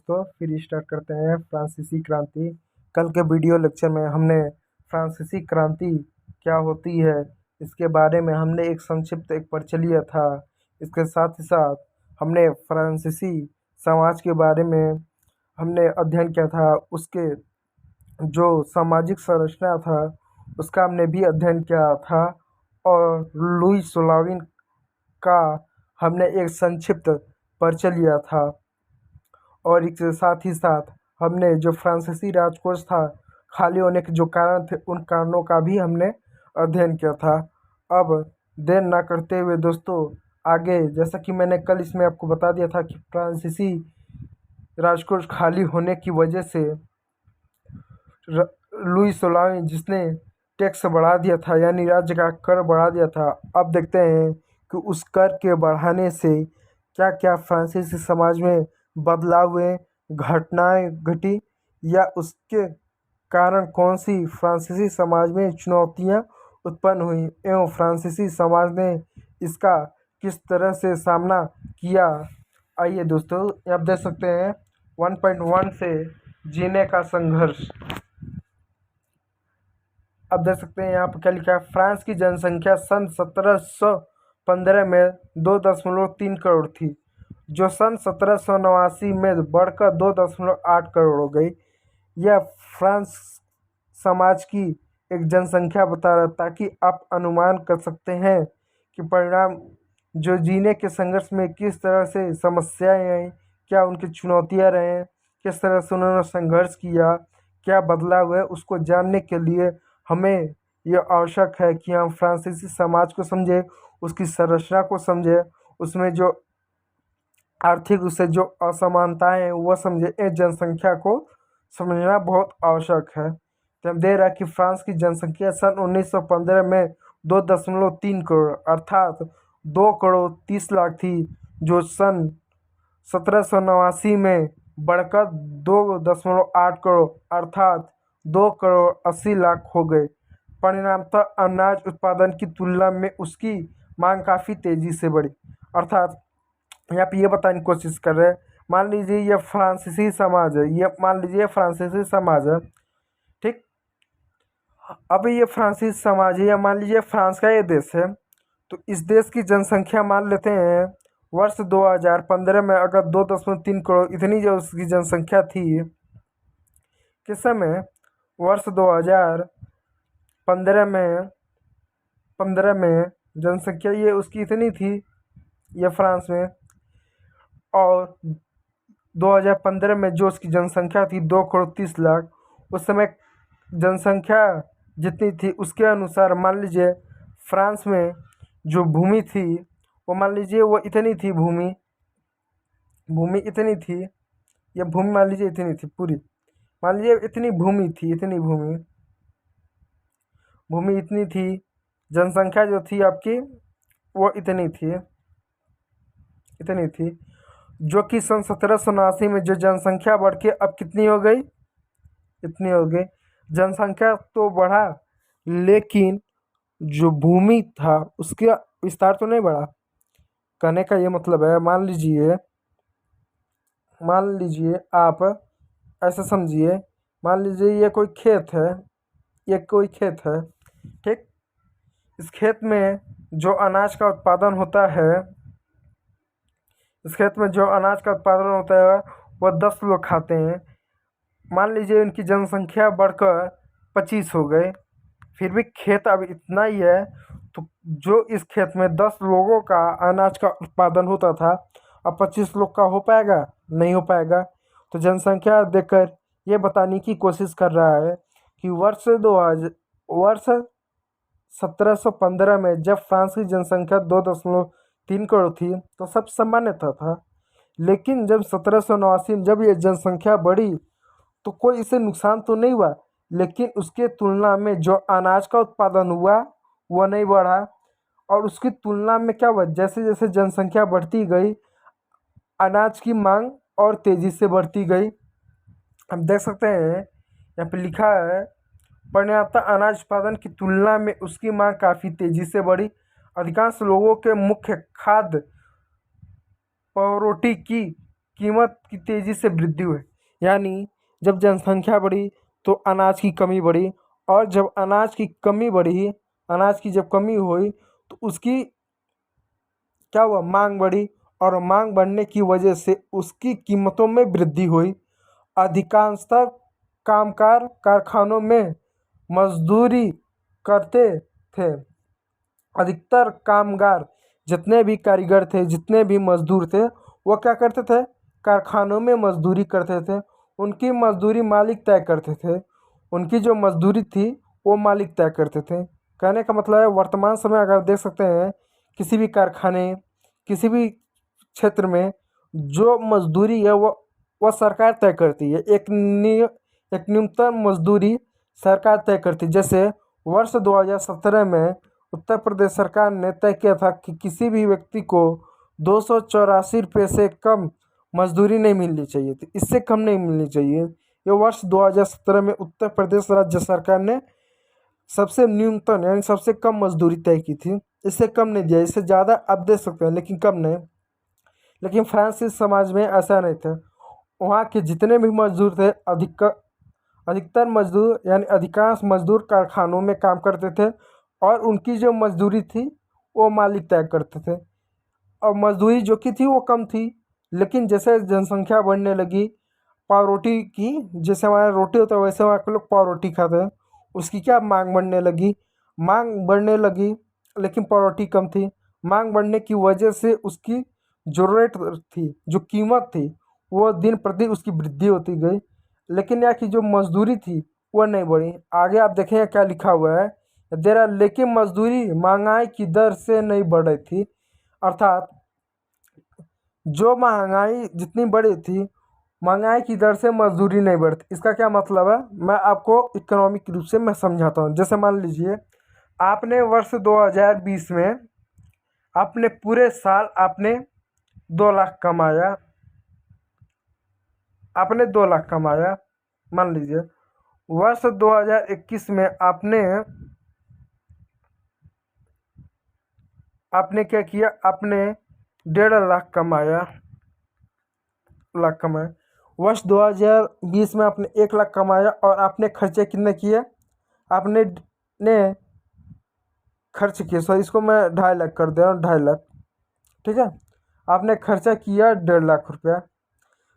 दोस्तों, फिर स्टार्ट करते हैं फ्रांसीसी क्रांति। कल के वीडियो लेक्चर में हमने फ्रांसीसी क्रांति क्या होती है इसके बारे में हमने एक संक्षिप्त एक परिचय लिया था। इसके साथ ही साथ हमने फ्रांसीसी समाज के बारे में हमने अध्ययन किया था। उसके जो सामाजिक संरचना था उसका हमने भी अध्ययन किया था। और लुई सोलाविन का हमने एक संक्षिप्त परिचय लिया था। और इसके साथ ही साथ हमने जो फ्रांसीसी राजकोष था खाली होने के जो कारण थे उन कारणों का भी हमने अध्ययन किया था। अब देर ना करते हुए दोस्तों आगे, जैसा कि मैंने कल इसमें आपको बता दिया था कि फ्रांसीसी राजकोष खाली होने की वजह से लुई सोलाविन जिसने टैक्स बढ़ा दिया था, यानी राज्य का कर बढ़ा दिया था। अब देखते हैं कि उस कर के बढ़ाने से क्या क्या फ्रांसीसी समाज में बदलाव हुए, घटनाएं घटी, या उसके कारण कौन सी फ्रांसीसी समाज में चुनौतियां उत्पन्न हुई एवं फ्रांसीसी समाज ने इसका किस तरह से सामना किया। आइए दोस्तों, आप देख सकते हैं 1.1 से जीने का संघर्ष। अब देख सकते हैं यहाँ पर क्या लिखा है। फ्रांस की जनसंख्या सन 1715 में 2.3 करोड़ थी, जो सन 1789 में बढ़कर 2.8 करोड़ हो गई। यह फ्रांस समाज की एक जनसंख्या बता रहा, ताकि आप अनुमान कर सकते हैं कि परिणाम जो जीने के संघर्ष में किस तरह से समस्याएं आई, क्या उनकी चुनौतियां रहे, किस तरह से उन्होंने संघर्ष किया, क्या बदलाव है। उसको जानने के लिए हमें यह आवश्यक है कि हम फ्रांसीसी समाज को समझें, उसकी संरचना को समझें, उसमें जो आर्थिक रूप से जो असमानताएं हैं वह समझे। इस जनसंख्या को समझना बहुत आवश्यक है। तो हम दे रहा है कि फ्रांस की जनसंख्या सन 1915 में 2.3 करोड़ अर्थात 2 करोड़ 30 लाख थी, जो सन 1789 में बढ़कर 2.8 करोड़ अर्थात 2 करोड़ 80 लाख हो गए। परिणामतः अनाज उत्पादन की तुलना में उसकी मांग काफ़ी तेजी से बढ़ी। अर्थात यहाँ पे ये बताने की कोशिश कर रहे हैं, मान लीजिए ये फ्रांसीसी समाज है, ये मान लीजिए फ्रांसीसी समाज है, ठीक। अब ये फ्रांसीसी समाज है, या मान लीजिए फ्रांस का ये देश है। तो इस देश की जनसंख्या मान लेते हैं वर्ष 2015 में अगर 2.3 करोड़ इतनी जो उसकी जनसंख्या थी, किस समय वर्ष 2015 में 15 में जनसंख्या ये उसकी इतनी थी, ये फ्रांस में। और 2015 में जो उसकी जनसंख्या थी 2 करोड़ 30 लाख, उस समय जनसंख्या जितनी थी उसके अनुसार मान लीजिए फ्रांस में जो भूमि थी वो मान लीजिए वो इतनी थी, भूमि इतनी थी, ये भूमि मान लीजिए इतनी थी पूरी, मान लीजिए इतनी भूमि थी, इतनी भूमि इतनी थी। जनसंख्या जो थी आपकी वो इतनी थी, जो कि सन 1789 में जो जनसंख्या बढ़ के अब कितनी हो गई, इतनी हो गई। जनसंख्या तो बढ़ा लेकिन जो भूमि था उसका विस्तार तो नहीं बढ़ा। कहने का ये मतलब है, मान लीजिए आप ऐसा समझिए, मान लीजिए ये कोई खेत है, ठीक। इस खेत में जो अनाज का उत्पादन होता है, वह 10 लोग खाते हैं। मान लीजिए उनकी जनसंख्या बढ़कर 25 हो गए, फिर भी खेत अब इतना ही है। तो जो इस खेत में 10 लोगों का अनाज का उत्पादन होता था, अब 25 लोग का हो पाएगा? नहीं हो पाएगा। तो जनसंख्या देखकर ये बताने की कोशिश कर रहा है कि वर्ष 1715 में जब फ्रांस की जनसंख्या 2.3 करोड़ थी तो सब सामान्यता था। लेकिन जब 1789 में जब ये जनसंख्या बढ़ी तो कोई इसे नुकसान तो नहीं हुआ, लेकिन उसके तुलना में जो अनाज का उत्पादन हुआ वह नहीं बढ़ा। और उसकी तुलना में क्या हुआ, जैसे जैसे जनसंख्या बढ़ती गई अनाज की मांग और तेज़ी से बढ़ती गई। हम देख सकते हैं यहाँ पे लिखा है, परिणामतः अनाज उत्पादन की तुलना में उसकी मांग काफ़ी तेज़ी से बढ़ी। अधिकांश लोगों के मुख्य खाद्य पावरोटी की कीमत की तेज़ी से वृद्धि हुई। यानी जब जनसंख्या बढ़ी तो अनाज की कमी बढ़ी, और जब अनाज की कमी बढ़ी, अनाज की जब कमी हुई तो उसकी क्या हुआ, मांग बढ़ी, और मांग बढ़ने की वजह से उसकी कीमतों में वृद्धि हुई। अधिकांशतः कामगार कारखानों में मजदूरी करते थे। अधिकतर कामगार, जितने भी कारीगर थे, जितने भी मजदूर थे, वो क्या करते थे, कारखानों में मजदूरी करते थे। उनकी मजदूरी मालिक तय करते थे। उनकी जो मजदूरी थी वो मालिक तय करते थे। कहने का मतलब है, वर्तमान समय अगर देख सकते हैं, किसी भी कारखाने, किसी भी क्षेत्र में जो मजदूरी है वो सरकार तय करती है। एक न्यूनतम मजदूरी सरकार तय करती है। जैसे वर्ष 2017 में उत्तर प्रदेश सरकार ने तय किया था कि किसी भी व्यक्ति को 284 रुपये से कम मजदूरी नहीं मिलनी चाहिए थी, इससे कम नहीं मिलनी चाहिए। ये वर्ष 2017 में उत्तर प्रदेश राज्य सरकार ने सबसे न्यूनतम यानी सबसे कम मजदूरी तय की थी। इससे कम नहीं दिया, इससे ज़्यादा आप दे सकते हैं लेकिन कम नहीं। लेकिन फ्रांसीसी समाज में ऐसा नहीं था। वहाँ के जितने भी मजदूर थे, अधिकतर मजदूर यानी अधिकांश मजदूर कारखानों में काम करते थे, और उनकी जो मजदूरी थी वो मालिक तय करते थे। और मजदूरी जो की थी वो कम थी, लेकिन जैसे जनसंख्या बढ़ने लगी, पाव रोटी की, जैसे हमारा रोटी होता है वैसे वहाँ के लोग पाव रोटी खाते हैं, उसकी क्या मांग बढ़ने लगी, मांग बढ़ने लगी, लेकिन पाव रोटी कम थी। मांग बढ़ने की वजह से उसकी जो रेट थी, जो कीमत थी, वो दिन प्रतिदिन उसकी वृद्धि होती गई। लेकिन यहाँ की जो मजदूरी थी वो नहीं बढ़ी। आगे आप देखेंगे क्या लिखा हुआ है, देरा लेकिन मजदूरी महंगाई की दर से नहीं बढ़ रही थी। अर्थात जो महंगाई जितनी बढ़ी थी, महंगाई की दर से मजदूरी नहीं बढ़ती। इसका क्या मतलब है, मैं आपको इकोनॉमिक रूप से मैं समझाता हूँ। जैसे मान लीजिए आपने वर्ष 2020 में आपने पूरे साल आपने 2 लाख कमाया, आपने 2 लाख कमाया। मान लीजिए वर्ष 2021 में आपने क्या किया, आपने 1.5 लाख कमाया, वर्ष 2020 में आपने 1 लाख कमाया, और आपने खर्चे कितने किए, आपने ने खर्च किए, सॉरी इसको मैं 2.5 लाख कर दे रहा हूँ, 2.5 लाख, ठीक है। आपने खर्चा किया 1.5 लाख रुपया।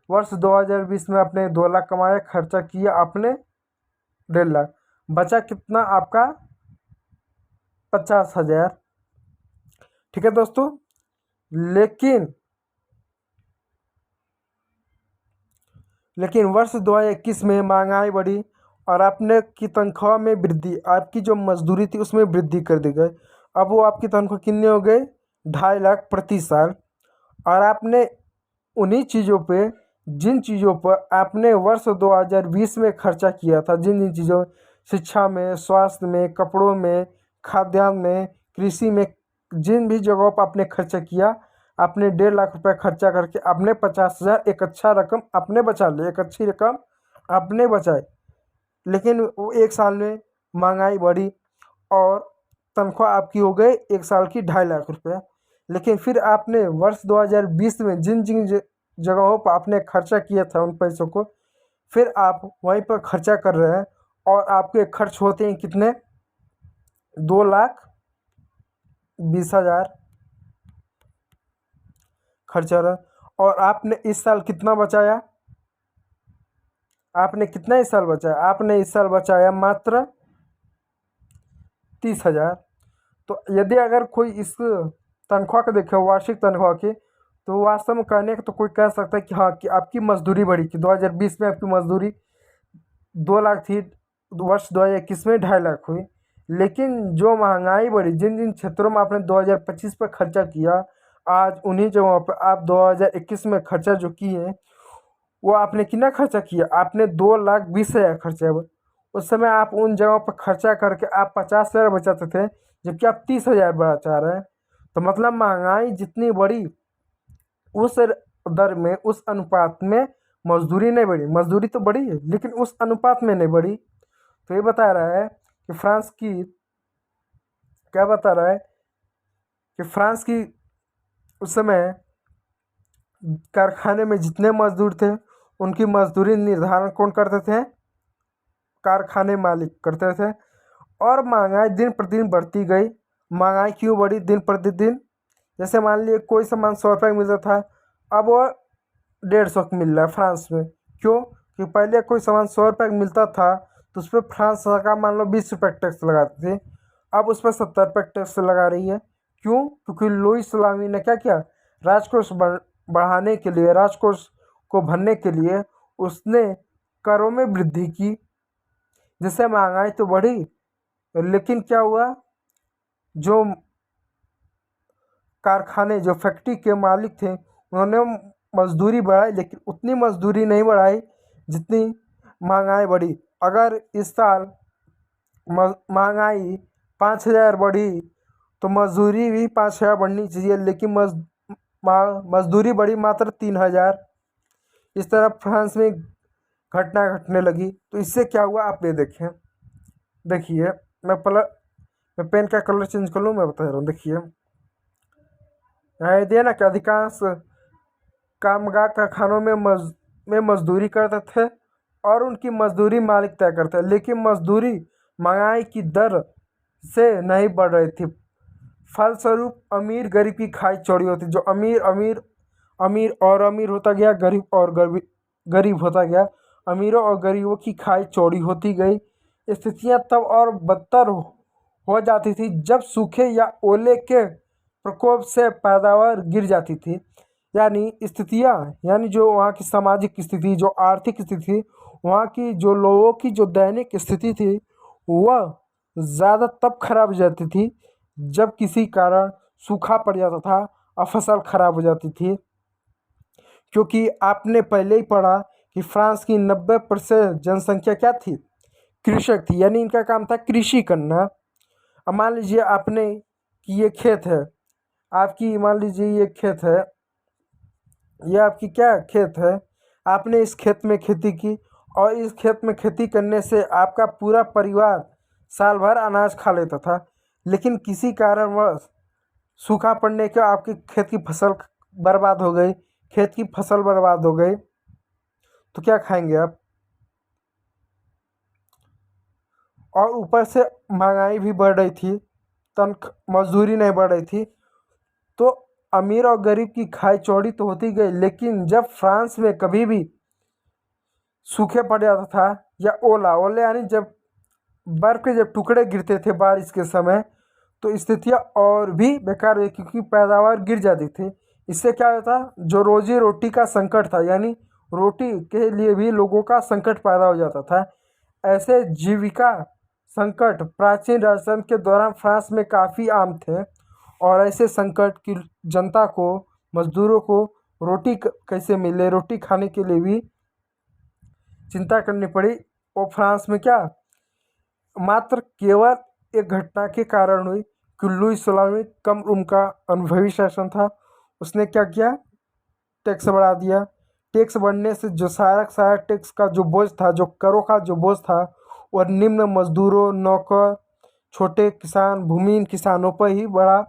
वर्ष 2020 में आपने 2 लाख कमाया, खर्चा किया आपने 1.5 लाख, बचा कितना आपका 50,000, ठीक है दोस्तों। लेकिन वर्ष 2021 में महंगाई बढ़ी, और आपने की तनख्वाह में वृद्धि, आपकी जो मजदूरी थी उसमें वृद्धि कर दी गई। अब वो आपकी तनख्वाह कितनी हो गई, 2.5 लाख प्रति साल। और आपने उन्हीं चीज़ों पे, जिन चीज़ों पर आपने वर्ष 2020 में खर्चा किया था, जिन जिन चीज़ों, शिक्षा में, स्वास्थ्य में, कपड़ों में, खाद्यान्न में, कृषि में, जिन भी जगहों पर आपने खर्चा किया, आपने 1.5 लाख रुपया खर्चा करके आपने 50,000, एक अच्छा रकम आपने बचा ली, एक अच्छी रकम आपने बचाई। लेकिन वो एक साल में महंगाई बढ़ी, और तनख्वाह आपकी हो गई एक साल की 2.5 लाख रुपया। लेकिन फिर आपने वर्ष 2020 में जिन जिन जगहों पर आपने खर्चा किया था उन पैसों को फिर आप वहीं पर खर्चा कर रहे हैं, और आपके खर्च होते हैं कितने, 2,20,000 खर्चा रहा। और आपने इस साल कितना बचाया, आपने कितना इस साल बचाया, आपने इस साल बचाया मात्र 30,000। तो यदि अगर कोई इस तनख्वाह को देखे, वार्षिक तनख्वाह की, तो वास्तव में कहने का तो कोई कह सकता है कि हाँ, कि आपकी मजदूरी बढ़ी, कि 2020 में आपकी मजदूरी 2 लाख थी, वर्ष 2021 में 2.5 लाख हुई। लेकिन जो महंगाई बढ़ी, जिन जिन क्षेत्रों में आपने 2025 पर खर्चा किया, आज उन्हीं जगहों पर आप 2021 में खर्चा जो किए, वो आपने कितना खर्चा किया, आपने 2,20,000 खर्चा है। उस समय आप उन जगहों पर खर्चा करके आप 50,000 बचाते थे, जबकि आप 30,000 बचा रहे हैं। तो मतलब महंगाई जितनी बढ़ी, उस दर में, उस अनुपात में मजदूरी नहीं बढ़ी। मजदूरी तो बढ़ी है लेकिन उस अनुपात में नहीं बढ़ी। तो ये बता रहा है कि फ्रांस की, क्या बता रहा है कि फ्रांस की उस समय कारखाने में जितने मजदूर थे उनकी मजदूरी निर्धारण कौन करते थे? कारखाने मालिक करते थे। और महंगाई दिन प्रतिदिन बढ़ती गई। महंगाई क्यों बढ़ी दिन प्रतिदिन? जैसे मान लीजिए कोई सामान 100 रुपये का मिलता था, अब वो 150 का मिल रहा है फ्रांस में। क्यों? कि पहले कोई सामान 100 रुपये का मिलता था तो उस पर फ्रांस सरकार मान लो 20 रुपये टैक्स लगाती थी, अब उस पर 70 रुपये टैक्स लगा रही है। क्यों? क्योंकि लुई सलामी ने क्या किया, राजकोष बढ़ाने के लिए, राजकोष को भरने के लिए उसने करों में वृद्धि की, जिससे महंगाई तो बढ़ी, लेकिन क्या हुआ, जो कारखाने, जो फैक्ट्री के मालिक थे उन्होंने मजदूरी बढ़ाई, लेकिन उतनी मजदूरी नहीं बढ़ाई जितनी महंगाई बढ़ी। अगर इस साल महंगाई 5,000 बढ़ी तो मजदूरी भी 5,000 बढ़नी चाहिए, लेकिन मजदूरी बढ़ी मात्र 3,000। इस तरह फ्रांस में घटना घटने लगी। तो इससे क्या हुआ आप ये देखें, देखिए मैं पेन का कलर चेंज कर लूँ, मैं बता रहा हूँ। देखिए यहाँ दिया ना कि अधिकांश कामगार कारखानों में मजदूरी करते थे और उनकी मजदूरी मालिक तय करते हैं, लेकिन मजदूरी महंगाई की दर से नहीं बढ़ रही थी। फलस्वरूप अमीर गरीब की खाई चौड़ी होती, जो अमीर अमीर अमीर और अमीर होता गया, गरीब और गरीब होता गया, अमीरों और गरीबों की खाई चौड़ी होती गई। स्थितियां तब और बदतर हो जाती थी जब सूखे या ओले के प्रकोप से पैदावार गिर जाती थी। यानी स्थितियां, यानी जो वहाँ की सामाजिक स्थिति, जो आर्थिक स्थिति थी, वहाँ की जो लोगों की जो दैनिक स्थिति थी, वह ज़्यादा तब खराब हो जाती थी जब किसी कारण सूखा पड़ जाता था और फसल खराब हो जाती थी। क्योंकि आपने पहले ही पढ़ा कि फ्रांस की 90% जनसंख्या क्या थी, कृषक थी, यानी इनका काम था कृषि करना। अब मान लीजिए आपने कि ये खेत है, आपकी मान लीजिए ये खेत है, ये आपकी क्या खेत है, आपने इस खेत में खेती की और इस खेत में खेती करने से आपका पूरा परिवार साल भर अनाज खा लेता था, लेकिन किसी कारणवश सूखा पड़ने के आपकी खेत की फसल बर्बाद हो गई, खेत की फसल बर्बाद हो गई, तो क्या खाएंगे आप? और ऊपर से महंगाई भी बढ़ रही थी, मजदूरी नहीं बढ़ रही थी, तो अमीर और गरीब की खाई चौड़ी तो होती गई। लेकिन जब फ्रांस में कभी भी सूखे पड़ जाता था या ओले यानी जब बर्फ के जब टुकड़े गिरते थे बारिश के समय, तो स्थितियाँ और भी बेकार हुई क्योंकि पैदावार गिर जाती थी। इससे क्या होता, जो रोजी रोटी का संकट था, यानी रोटी के लिए भी लोगों का संकट पैदा हो जाता था। ऐसे जीविका संकट प्राचीन राजतंत्र के दौरान फ्रांस में काफ़ी आम थे और ऐसे संकट की जनता को, मजदूरों को रोटी कैसे मिले, रोटी खाने के लिए भी चिंता करनी पड़ी। और फ्रांस में क्या मात्र केवल एक घटना के कारण हुई कि लुई सलामी कम उनका अनुभवी शासन था, उसने क्या किया, टैक्स बढ़ा दिया। टैक्स बढ़ने से जो सारा टैक्स का जो बोझ था, जो करों का जो बोझ था, वह निम्न मजदूरों, नौकर, छोटे किसान, भूमिहीन किसानों पर ही बढ़ा।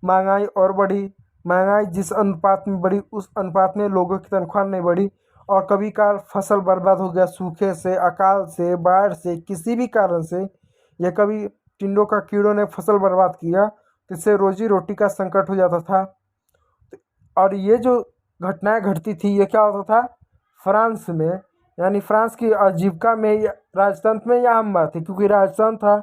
महंगाई और बढ़ी। महंगाई जिस अनुपात में बढ़ी उस अनुपात में लोगों की तनख्वाह नहीं बढ़ी और कभी काल फसल बर्बाद हो गया, सूखे से, अकाल से, बाढ़ से, किसी भी कारण से, या कभी टिड्डों का कीड़ों ने फसल बर्बाद किया तो इससे रोजी रोटी का संकट हो जाता था। और ये जो घटनाएं घटती थी, ये क्या होता था फ्रांस में, यानी फ्रांस की आजीविका में, राजतंत्र में यह आम बात थी क्योंकि राजतंत्र था,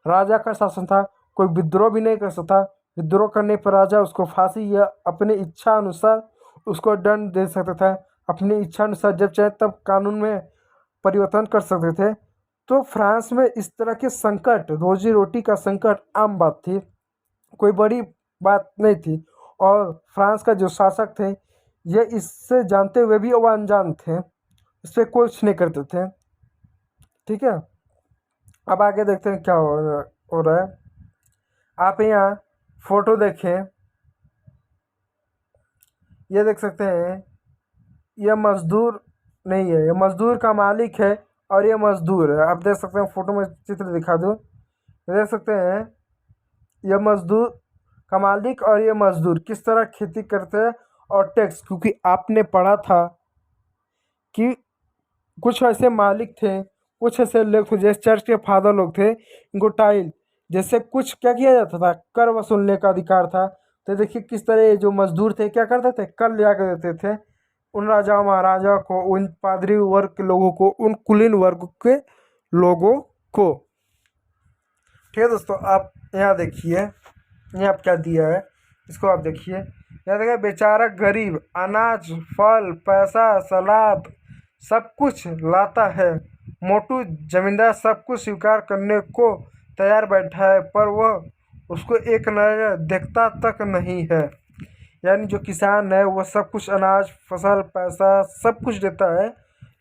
राजा का शासन था, कोई विद्रोह भी नहीं कर सकता। विद्रोह करने पर राजा उसको फांसी या अपनी इच्छा अनुसार उसको दंड दे सकता था, अपनी इच्छा अनुसार जब चाहे तब कानून में परिवर्तन कर सकते थे। तो फ्रांस में इस तरह के संकट, रोजी रोटी का संकट आम बात थी, कोई बड़ी बात नहीं थी। और फ्रांस का जो शासक थे ये इससे जानते हुए भी वो अनजान थे, इस पर कुछ नहीं करते थे। ठीक है, अब आगे देखते हैं क्या हो रहा है। आप यहाँ फोटो देखें, ये देख सकते हैं, यह मजदूर नहीं है, ये मजदूर का मालिक है और ये मजदूर है। आप देख सकते हैं, फोटो में चित्र दिखा दूँ, देख सकते हैं यह मजदूर का मालिक और ये मजदूर किस तरह खेती करते हैं और टैक्स, क्योंकि आपने पढ़ा था कि कुछ ऐसे मालिक थे, कुछ ऐसे लोग थे जैसे चर्च के फादर लोग थे, इनको टाइल जैसे कुछ क्या किया जाता था, कर वसूलने का अधिकार था। तो देखिए किस तरह ये जो मजदूर थे क्या करते थे, कर लिया कर देते थे उन राजा महाराजा को, उन पादरी वर्ग के लोगों को, उन कुलीन वर्ग के लोगों को। ठीक है दोस्तों, आप यहाँ देखिए, यहाँ आप क्या दिया है इसको आप देखिए। यहाँ देखिए, बेचारा गरीब अनाज, फल, पैसा, सलाद सब कुछ लाता है। मोटू जमींदार सब कुछ स्वीकार करने को तैयार बैठा है, पर वह उसको एक नजर देखता तक नहीं है। यानी जो किसान है वो सब कुछ अनाज, फसल, पैसा सब कुछ देता है,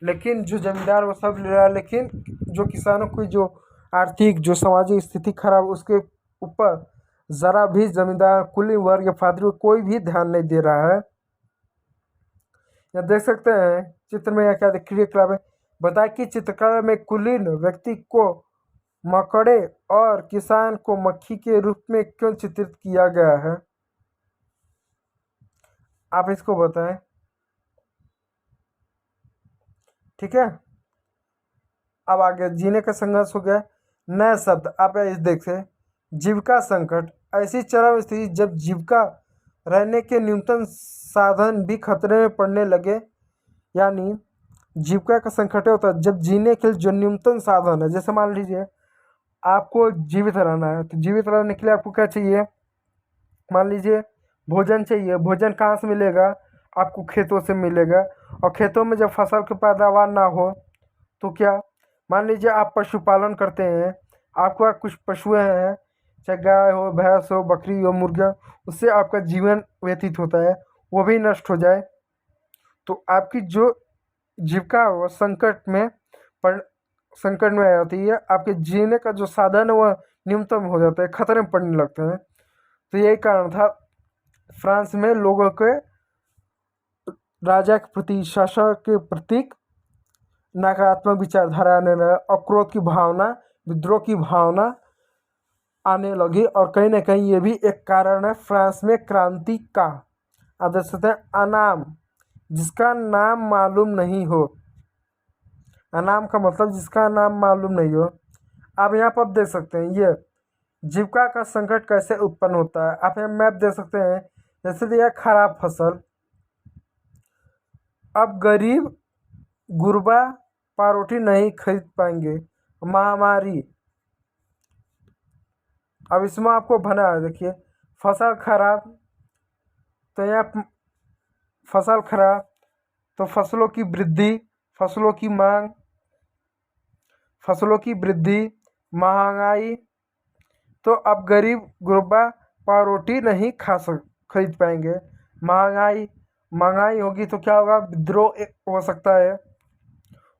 लेकिन जो जमींदार वो सब ले रहा है, लेकिन जो किसानों की जो आर्थिक जो सामाजिक स्थिति खराब, उसके ऊपर ज़रा भी जमींदार, कुली वर्ग या फादरी कोई भी ध्यान नहीं दे रहा है। यहाँ देख सकते हैं चित्र में, यहाँ क्या क्रिया क्लब है, बताया कि चित्रकला में कुलीन व्यक्ति को मकड़े और किसान को मक्खी के रूप में क्यों चित्रित किया गया है, आप इसको बताएं। ठीक है, अब आगे जीने का संघर्ष हो गया। नया शब्द आप इस देखते, जीविका संकट, ऐसी चरम स्थिति जब जीविका रहने के न्यूनतम साधन भी खतरे में पड़ने लगे। यानी जीविका का संकट होता है जब जीने के लिए जो न्यूनतम साधन है, जैसे मान लीजिए आपको जीवित रहना है, तो जीवित रहने के लिए आपको क्या चाहिए, मान लीजिए भोजन चाहिए। भोजन कहाँ से मिलेगा, आपको खेतों से मिलेगा। और खेतों में जब फसल की पैदावार ना हो तो क्या, मान लीजिए आप पशुपालन करते हैं, आपके पास कुछ पशुएं हैं, चाहे गाय हो, भैंस हो, बकरी हो, मुर्गा, उससे आपका जीवन व्यतीत होता है, वो भी नष्ट हो जाए तो आपकी जो जीविका वो संकट में आ जाती है। आपके जीने का जो साधन है वह न्यूनतम हो जाता है, खतरे में पड़ने लगते हैं। तो यही कारण था फ्रांस में लोगों के राजा के प्रति, शासक के प्रति नकारात्मक विचारधारा आने लगा और क्रोध की भावना, विद्रोह की भावना आने लगी। और कहीं ना कहीं ये भी एक कारण है फ्रांस में क्रांति का। आप देख सकते हैं, अनाम, जिसका नाम मालूम नहीं हो। अनाम का मतलब जिसका नाम मालूम नहीं हो। आप यहाँ पर देख सकते हैं ये जीविका का संकट कैसे उत्पन्न होता है। आप यहाँ मैप देख सकते हैं, जैसे दिया खराब फसल, अब गरीब गुरबा पारोटी नहीं खरीद पाएंगे, महामारी, अब इसमें आपको बना है देखिए फसल खराब, तो यहाँ फसल खराब तो फसलों की वृद्धि, फसलों की मांग, फसलों की वृद्धि, महंगाई, तो अब गरीब गुरबा पारोटी नहीं खरीद पाएंगे। महंगाई होगी तो क्या होगा, विद्रोह हो सकता है,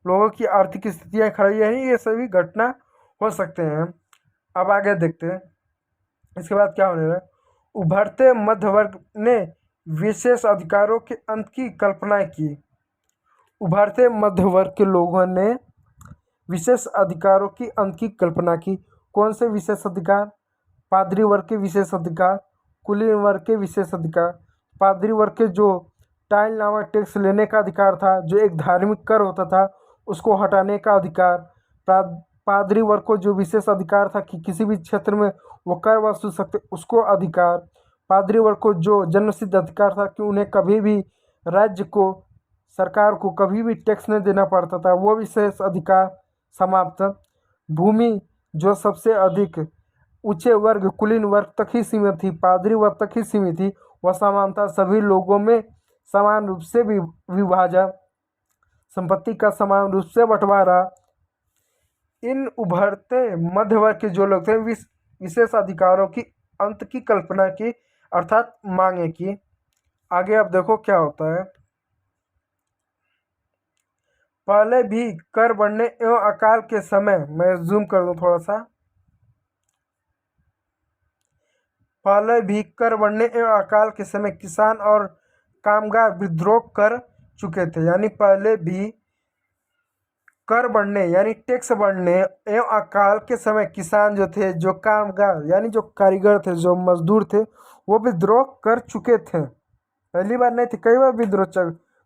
लोगों की आर्थिक स्थितियाँ खराब, यही ये सभी घटना हो सकते हैं। अब आगे देखते हैं इसके बाद क्या होने लगा। उभरते मध्य वर्ग ने विशेष अधिकारों के अंत की कल्पना की। उभरते मध्य वर्ग के लोगों ने विशेष अधिकारों की अंत की कल्पना की। कौन से विशेष अधिकार, पादरी वर्ग के विशेष अधिकार, कुलीन वर्ग के विशेष अधिकार। पादरी वर्ग के जो टाइल नामक टैक्स लेने का अधिकार था, जो एक धार्मिक कर होता था, उसको हटाने का अधिकार। पादरी वर्ग को जो विशेष अधिकार था कि किसी भी क्षेत्र में वो कर वसूल सकते, उसको अधिकार। पादरी वर्ग को जो जन्मसिद्ध अधिकार था कि उन्हें कभी भी राज्य को, सरकार को कभी भी टैक्स नहीं देना पड़ता था, वो विशेष अधिकार समाप्त। भूमि जो सबसे अधिक ऊंचे वर्ग, कुलीन वर्ग तक ही सीमित थी, पादरी वर्ग तक ही सीमित थी, वह समानता, सभी लोगों में समान रूप से विभाजन, संपत्ति का समान रूप से बंटवारा। इन उभरते मध्य वर्ग के जो लोग थे विशेष अधिकारों की अंत की कल्पना की, अर्थात मांगे की। आगे अब देखो क्या होता है। पहले भी कर बढ़ने एवं अकाल के समय, मैं जूम कर दूं थोड़ा सा, पहले भी कर बढ़ने एवं अकाल के समय किसान और कामगार विद्रोह कर चुके थे। यानी पहले भी कर बढ़ने यानी टैक्स बढ़ने एवं अकाल के समय किसान जो थे, जो कामगार यानी जो कारीगर थे, जो मजदूर थे, वो विद्रोह कर चुके थे। पहली बार नहीं थी, कई बार विद्रोह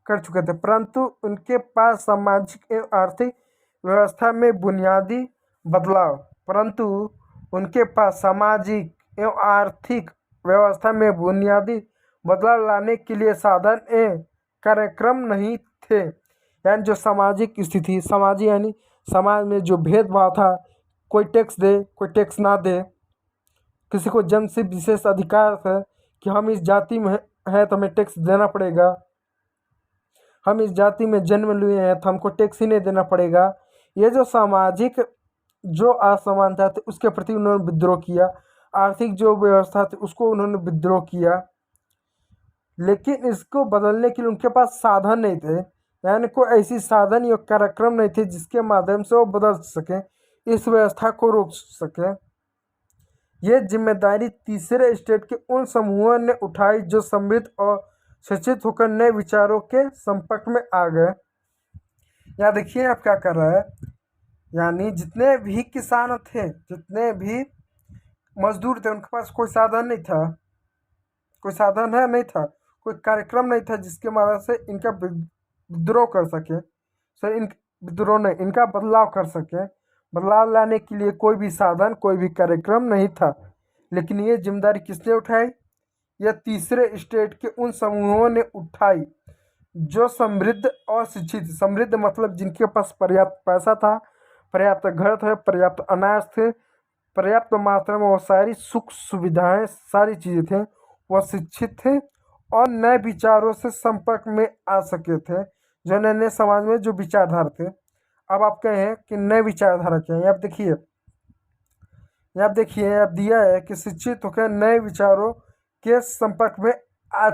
कर चुके थे, परंतु उनके पास सामाजिक एवं आर्थिक व्यवस्था में बुनियादी बदलाव परंतु उनके पास सामाजिक एवं आर्थिक व्यवस्था में बुनियादी बदलाव लाने के लिए साधन एवं कार्यक्रम नहीं थे। यानी जो सामाजिक स्थिति, समाजी यानी समाज में जो भेदभाव था, कोई टैक्स दे कोई टैक्स ना दे, किसी को जन्म से विशेष अधिकार है कि हम इस जाति में हैं तो हमें टैक्स देना पड़ेगा, हम इस जाति में जन्म लिए हैं तो हमको टैक्स ही नहीं देना पड़ेगा। ये जो सामाजिक जो असमानता थी उसके प्रति उन्होंने विद्रोह किया, आर्थिक जो व्यवस्था थी उसको उन्होंने विद्रोह किया, लेकिन इसको बदलने के लिए उनके पास साधन नहीं थे। यानी कोई ऐसी साधन या कार्यक्रम नहीं थे जिसके माध्यम से वो बदल सके, इस व्यवस्था को रोक सके। ये जिम्मेदारी तीसरे स्टेट के उन समूहों ने उठाई जो समृद्ध और शिक्षित होकर नए विचारों के संपर्क में आ गए। यहाँ देखिए आप क्या कर रहा है, यानी जितने भी किसान थे, जितने भी मजदूर थे, उनके पास कोई साधन नहीं था, कोई साधन है नहीं था, कोई कार्यक्रम नहीं था जिसके माध्यम से इनका विद्रोह कर सके, सर इन विद्रोह नहीं, इनका बदलाव कर सके। बदलाव लाने के लिए कोई भी साधन, कोई भी कार्यक्रम नहीं था, लेकिन ये जिम्मेदारी किसने उठाई? यह तीसरे स्टेट के उन समूहों ने उठाई जो समृद्ध और शिक्षित, समृद्ध मतलब जिनके पास पर्याप्त पैसा था, पर्याप्त घर थे, पर्याप्त अनाज थे, पर्याप्त मात्रा में वो सारी सुख सुविधाएं, सारी चीज़ें थे, वह शिक्षित थे और नए विचारों से संपर्क में आ सके थे, जो नए नए समाज में जो विचारधारा थे। अब आप कहें कि नए विचारधारा क्या है, आप देखिए, आप देखिए, आप दिया है कि शिक्षित होकर नए विचारों के संपर्क में आ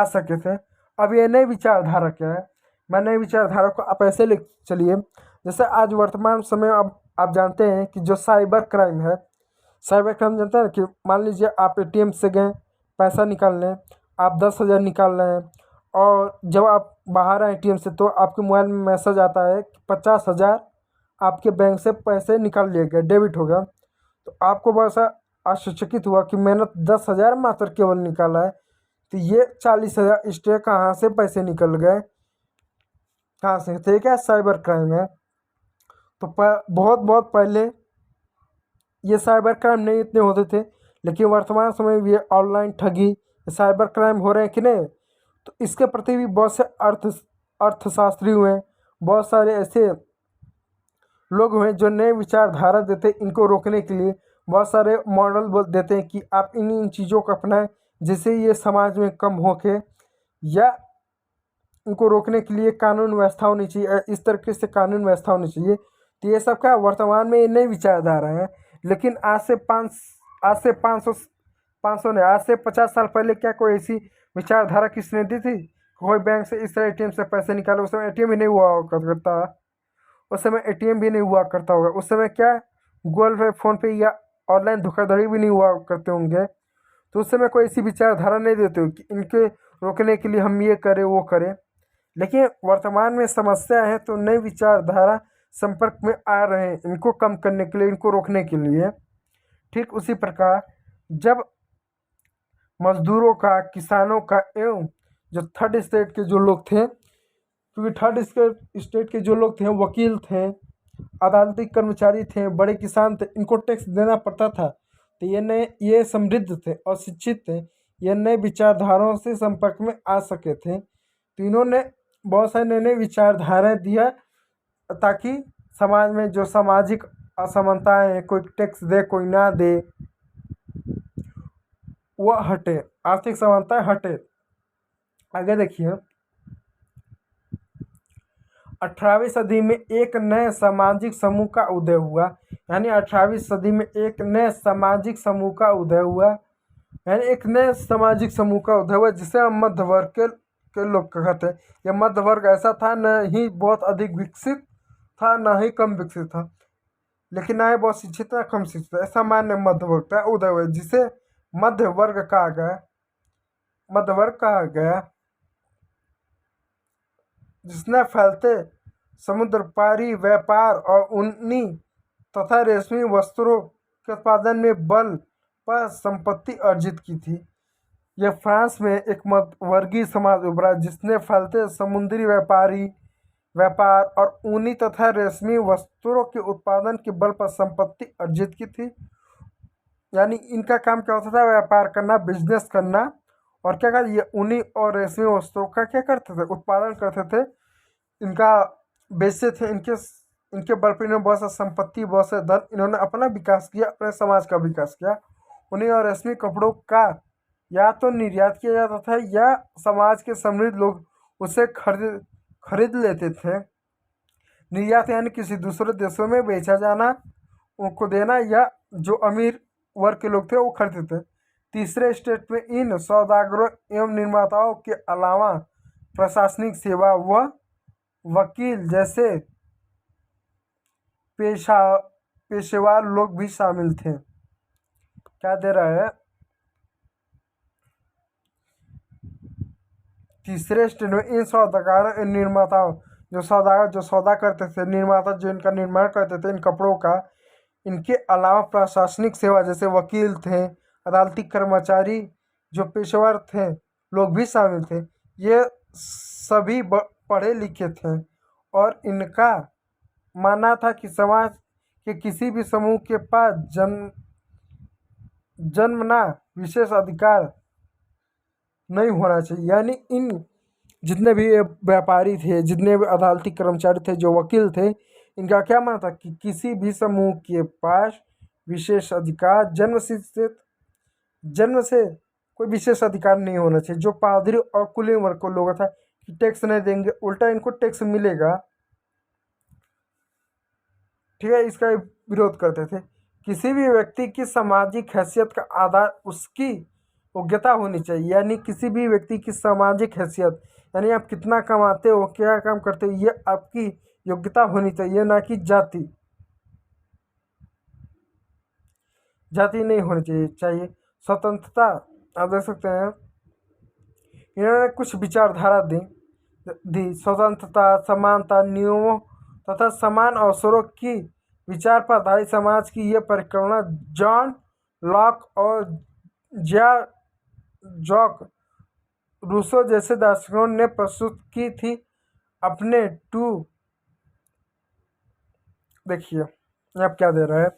सके थे। अब ये नई विचारधारा क्या है? मैं नई विचारधारा को आप ऐसे लिख चलिए, जैसे आज वर्तमान समय अब आप जानते हैं कि जो साइबर क्राइम है, साइबर क्राइम जानते हैं कि मान लीजिए आप एटीएम से गए पैसा निकालने, आप 10,000 निकाल रहे हैं और जब आप बाहर आए एटीएम से तो आपके मोबाइल में मैसेज आता है कि 50,000 आपके बैंक से पैसे निकाल लिए गए, डेबिट होगा। तो आपको बस आश्चर्यचकित हुआ कि मैंने 10,000 मात्र केवल निकाला है, तो ये 40,000 इसके कहाँ से पैसे निकल गए, कहाँ से? तो ये क्या साइबर क्राइम है। तो बहुत बहुत पहले ये साइबर क्राइम नहीं इतने होते थे, लेकिन वर्तमान समय में ये ऑनलाइन ठगी, साइबर क्राइम हो रहे हैं कि नहीं। तो इसके प्रति भी बहुत से अर्थशास्त्री हुए, बहुत सारे ऐसे लोग हुए जो नए विचारधारा देते, इनको रोकने के लिए बहुत सारे मॉडल बोल देते हैं कि आप इन चीज़ों को अपनाएं जिससे ये समाज में कम हो के, या इनको रोकने के लिए कानून व्यवस्था होनी चाहिए, इस तरीके से कानून व्यवस्था होनी चाहिए। तो ये सब क्या वर्तमान में ये नई विचारधारा है। लेकिन आज से 500 ने आज से 50 साल पहले क्या कोई ऐसी विचारधारा किसने दी थी? कोई बैंक से इस तरह एटीएम से पैसे निकालो, उस समय एटीएम ही नहीं हुआ करता, उस समय एटीएम भी नहीं हुआ करता होगा, उस समय क्या गूगल पे, फ़ोन पे या ऑनलाइन धोखाधड़ी भी नहीं हुआ करते होंगे। तो उस समय कोई ऐसी विचारधारा नहीं देते हो कि इनके रोकने के लिए हम ये करें वो करें। लेकिन वर्तमान में समस्या है तो नई विचारधारा संपर्क में आ रहे हैं इनको कम करने के लिए, इनको रोकने के लिए। ठीक उसी प्रकार जब मजदूरों का, किसानों का एवं जो थर्ड स्टेट के जो लोग थे, क्योंकि थर्ड स्टेट के जो लोग थे वकील थे, अदालती कर्मचारी थे, बड़े किसान थे, इनको टैक्स देना पड़ता था। तो ये समृद्ध थे और शिक्षित थे, ये नए विचारधाराओं से संपर्क में आ सके थे। तो इन्होंने बहुत सारे नए नए विचारधाराएँ दिया ताकि समाज में जो सामाजिक असमानताएं हैं, कोई टैक्स दे कोई ना दे, वह हटे, आर्थिक समानताएं हटे। आगे देखिए, 18वीं सदी में एक नए सामाजिक समूह का उदय हुआ। यानी 18वीं सदी में एक नए सामाजिक समूह का उदय हुआ, यानी एक नए सामाजिक समूह का उदय हुआ जिसे हम मध्य वर्ग के लोग कहते हैं। यह मध्य वर्ग ऐसा था, न ही बहुत अधिक विकसित था, न ही कम विकसित था, लेकिन ना ही बहुत शिक्षित ना कम शिक्षित, ऐसा मान्य मध्य वर्ग का उदय हुआ जिसे मध्य वर्ग कहा गया, मध्य वर्ग कहा गया, जिसने फैलते समुद्र पारी व्यापार और ऊनी तथा रेशमी वस्त्रों के उत्पादन में बल पर संपत्ति अर्जित की थी। यह फ्रांस में एक मध्यवर्गीय समाज उभरा जिसने फैलते समुद्री व्यापार और ऊनी तथा रेशमी वस्त्रों के उत्पादन के बल पर संपत्ति अर्जित की थी। यानी इनका काम क्या होता था? व्यापार करना, बिजनेस करना। और क्या कर ये ऊनी और रेशमी वस्त्रों का क्या करते थे? उत्पादन करते थे, इनका बेचते थे। इनके बल पर इन्होंने बहुत सा संपत्ति, बहुत से धन, इन्होंने अपना विकास किया, अपने समाज का विकास किया। ऊनी और रेशमी कपड़ों का या तो निर्यात किया जाता था या समाज के समृद्ध लोग उसे खरीद लेते थे। निर्यात यानी किसी दूसरे देशों में बेचा जाना, उनको देना, या जो अमीर वर्ग के लोग थे वो खरीदते थे। तीसरे स्टेट में इन सौदागरों एवं निर्माताओं के अलावा प्रशासनिक सेवा व वकील जैसे पेशेवर लोग भी शामिल थे। क्या दे रहा है? तीसरे स्टेज में इन सौदागरों, इन निर्माताओं, जो सौदा करते थे, निर्माता जो इनका निर्माण करते थे इन कपड़ों का, इनके अलावा प्रशासनिक सेवा जैसे वकील थे, अदालती कर्मचारी, जो पेशेवर थे लोग भी शामिल थे। ये सभी पढ़े लिखे थे और इनका मानना था कि समाज के किसी भी समूह के पास जन्मना विशेष अधिकार नहीं होना चाहिए। यानी इन जितने भी व्यापारी थे, जितने भी अदालती कर्मचारी थे, जो वकील थे, इनका क्या मानना था कि किसी भी समूह के पास विशेष अधिकार जन्म से कोई विशेष अधिकार नहीं होना चाहिए। जो पादरी और कुलीन वर्ग को लोग था कि टैक्स नहीं देंगे, उल्टा इनको टैक्स मिलेगा, ठीक है, इसका विरोध करते थे। किसी भी व्यक्ति की सामाजिक हैसियत का आधार उसकी योग्यता होनी चाहिए। यानी किसी भी व्यक्ति की सामाजिक हैसियत, यानी आप कितना कमाते हो, क्या काम करते हो, ये आपकी योग्यता होनी चाहिए, ना कि जाति नहीं होनी चाहिए। स्वतंत्रता, आप देख सकते हैं इन्होंने कुछ विचारधारा दी। स्वतंत्रता, समानता, नियमों तथा समान अवसरों की विचार पर आधारित समाज की यह परिकल्पना जॉन लॉक और जॉक रूसो जैसे दार्शनिकों ने प्रस्तुत की थी अपने देखिए आप क्या दे रहा है।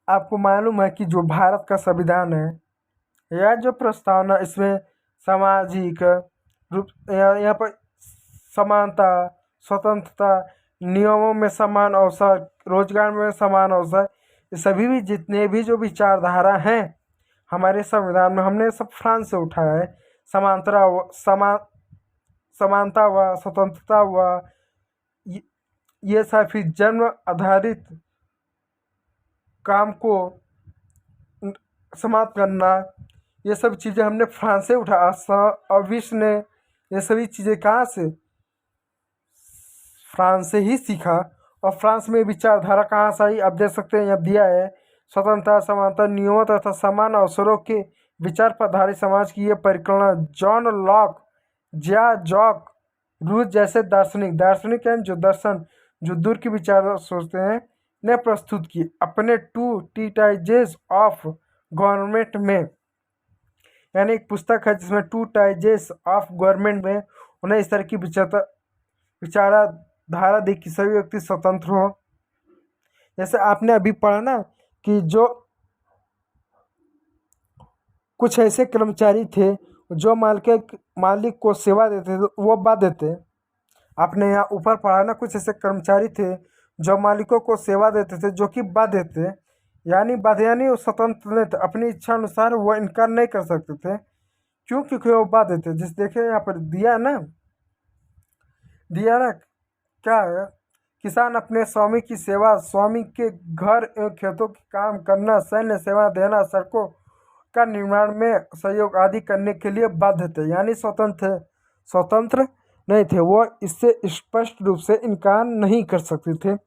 आपको मालूम है कि जो भारत का संविधान है, यह जो प्रस्तावना, इसमें सामाजिक रूप, यहाँ पर समानता, स्वतंत्रता, नियमों में समान अवसर, रोजगार में समान अवसर, ये सभी भी जितने भी जो विचारधारा हैं हमारे संविधान में, हमने सब फ्रांस से उठाया है। समानता हुआ, स्वतंत्रता हुआ, ये सब फिर जन्म आधारित काम को समाप्त करना, ये सब चीज़ें हमने फ्रांस से उठाया। और विश्व ने ये सभी चीज़ें कहाँ से? फ्रांस से ही सीखा। और फ्रांस में विचारधारा कहाँ से आई? आप देख सकते हैं, यहाँ दिया है, स्वतंत्रता, समानता, नियमों तथा समान अवसरों के विचार पर आधारित समाज की यह परिकल्पना जॉन लॉक, जॉक रूस जैसे दार्शनिक हैं जो दर्शन, जो दूर की विचार सोचते हैं, ने प्रस्तुत की अपने टू टीटाइजेस ऑफ गवर्नमेंट में। यानी एक पुस्तक है जिसमें टू टाइजेस ऑफ गवर्नमेंट में उन्हें इस तरह की विचारधारा दी कि सभी व्यक्ति स्वतंत्र हो। जैसे आपने अभी पढ़ा ना कि जो कुछ ऐसे कर्मचारी थे जो मालिक को सेवा देते थे, वो बाध्य थे। आपने यहाँ ऊपर पढ़ा ना, कुछ ऐसे कर्मचारी थे जो मालिकों को सेवा देते थे, जो कि बाध्य थे। यानी बाध्य यानी वो स्वतंत्र नहीं थे, अपनी इच्छा अनुसार वो इनकार नहीं कर सकते थे। क्यों? क्योंकि वो बाध्य थे। जिस देखे यहाँ पर दिया ना क्या है? किसान अपने स्वामी की सेवा, स्वामी के घर एवं खेतों के काम करना, सैन्य सेवा देना, सड़कों का निर्माण में सहयोग आदि करने के लिए बाध्य थे। यानी स्वतंत्र नहीं थे, वो इससे स्पष्ट रूप से इनकार नहीं कर सकते थे।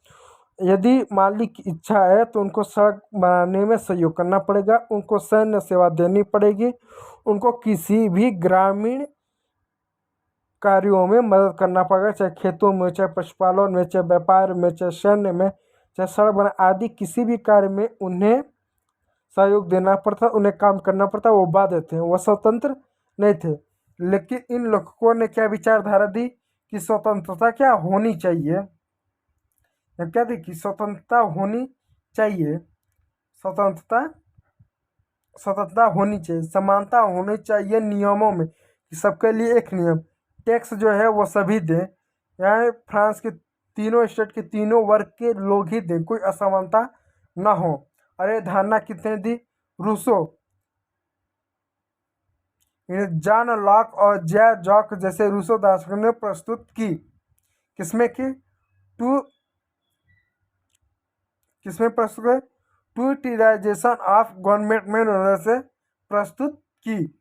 यदि मालिक की इच्छा है तो उनको सड़क बनाने में सहयोग करना पड़ेगा, उनको सैन्य सेवा देनी पड़ेगी, उनको किसी भी ग्रामीण कार्यों में मदद करना पड़ेगा, चाहे खेतों में, चाहे पशुपालन में, चाहे व्यापार में, चाहे सैन्य में, चाहे सड़क बना आदि किसी भी कार्य में उन्हें सहयोग देना पड़ता, उन्हें काम करना पड़ता, वो बाध्य थे, वो स्वतंत्र नहीं थे। लेकिन इन लेखकों ने क्या विचारधारा दी कि स्वतंत्रता क्या होनी चाहिए, या क्या दी कि स्वतंत्रता होनी चाहिए, स्वतंत्रता स्वतंत्रता होनी चाहिए, समानता होनी चाहिए नियमों में, कि सबके लिए एक नियम, टैक्स जो है वो सभी दें, यहाँ फ्रांस के तीनों स्टेट के तीनों वर्ग के लोग ही दें, कोई असमानता ना हो। अरे धारणा कितने दी? रूसो, जॉन लॉक और जैक जॉक जैसे रूसो दार्शनिकों ने प्रस्तुत की। किसमें की? टू किसमें प्रस्तुत है? टू टीराइजेशन ऑफ गवर्नमेंट में उन्होंने से प्रस्तुत की।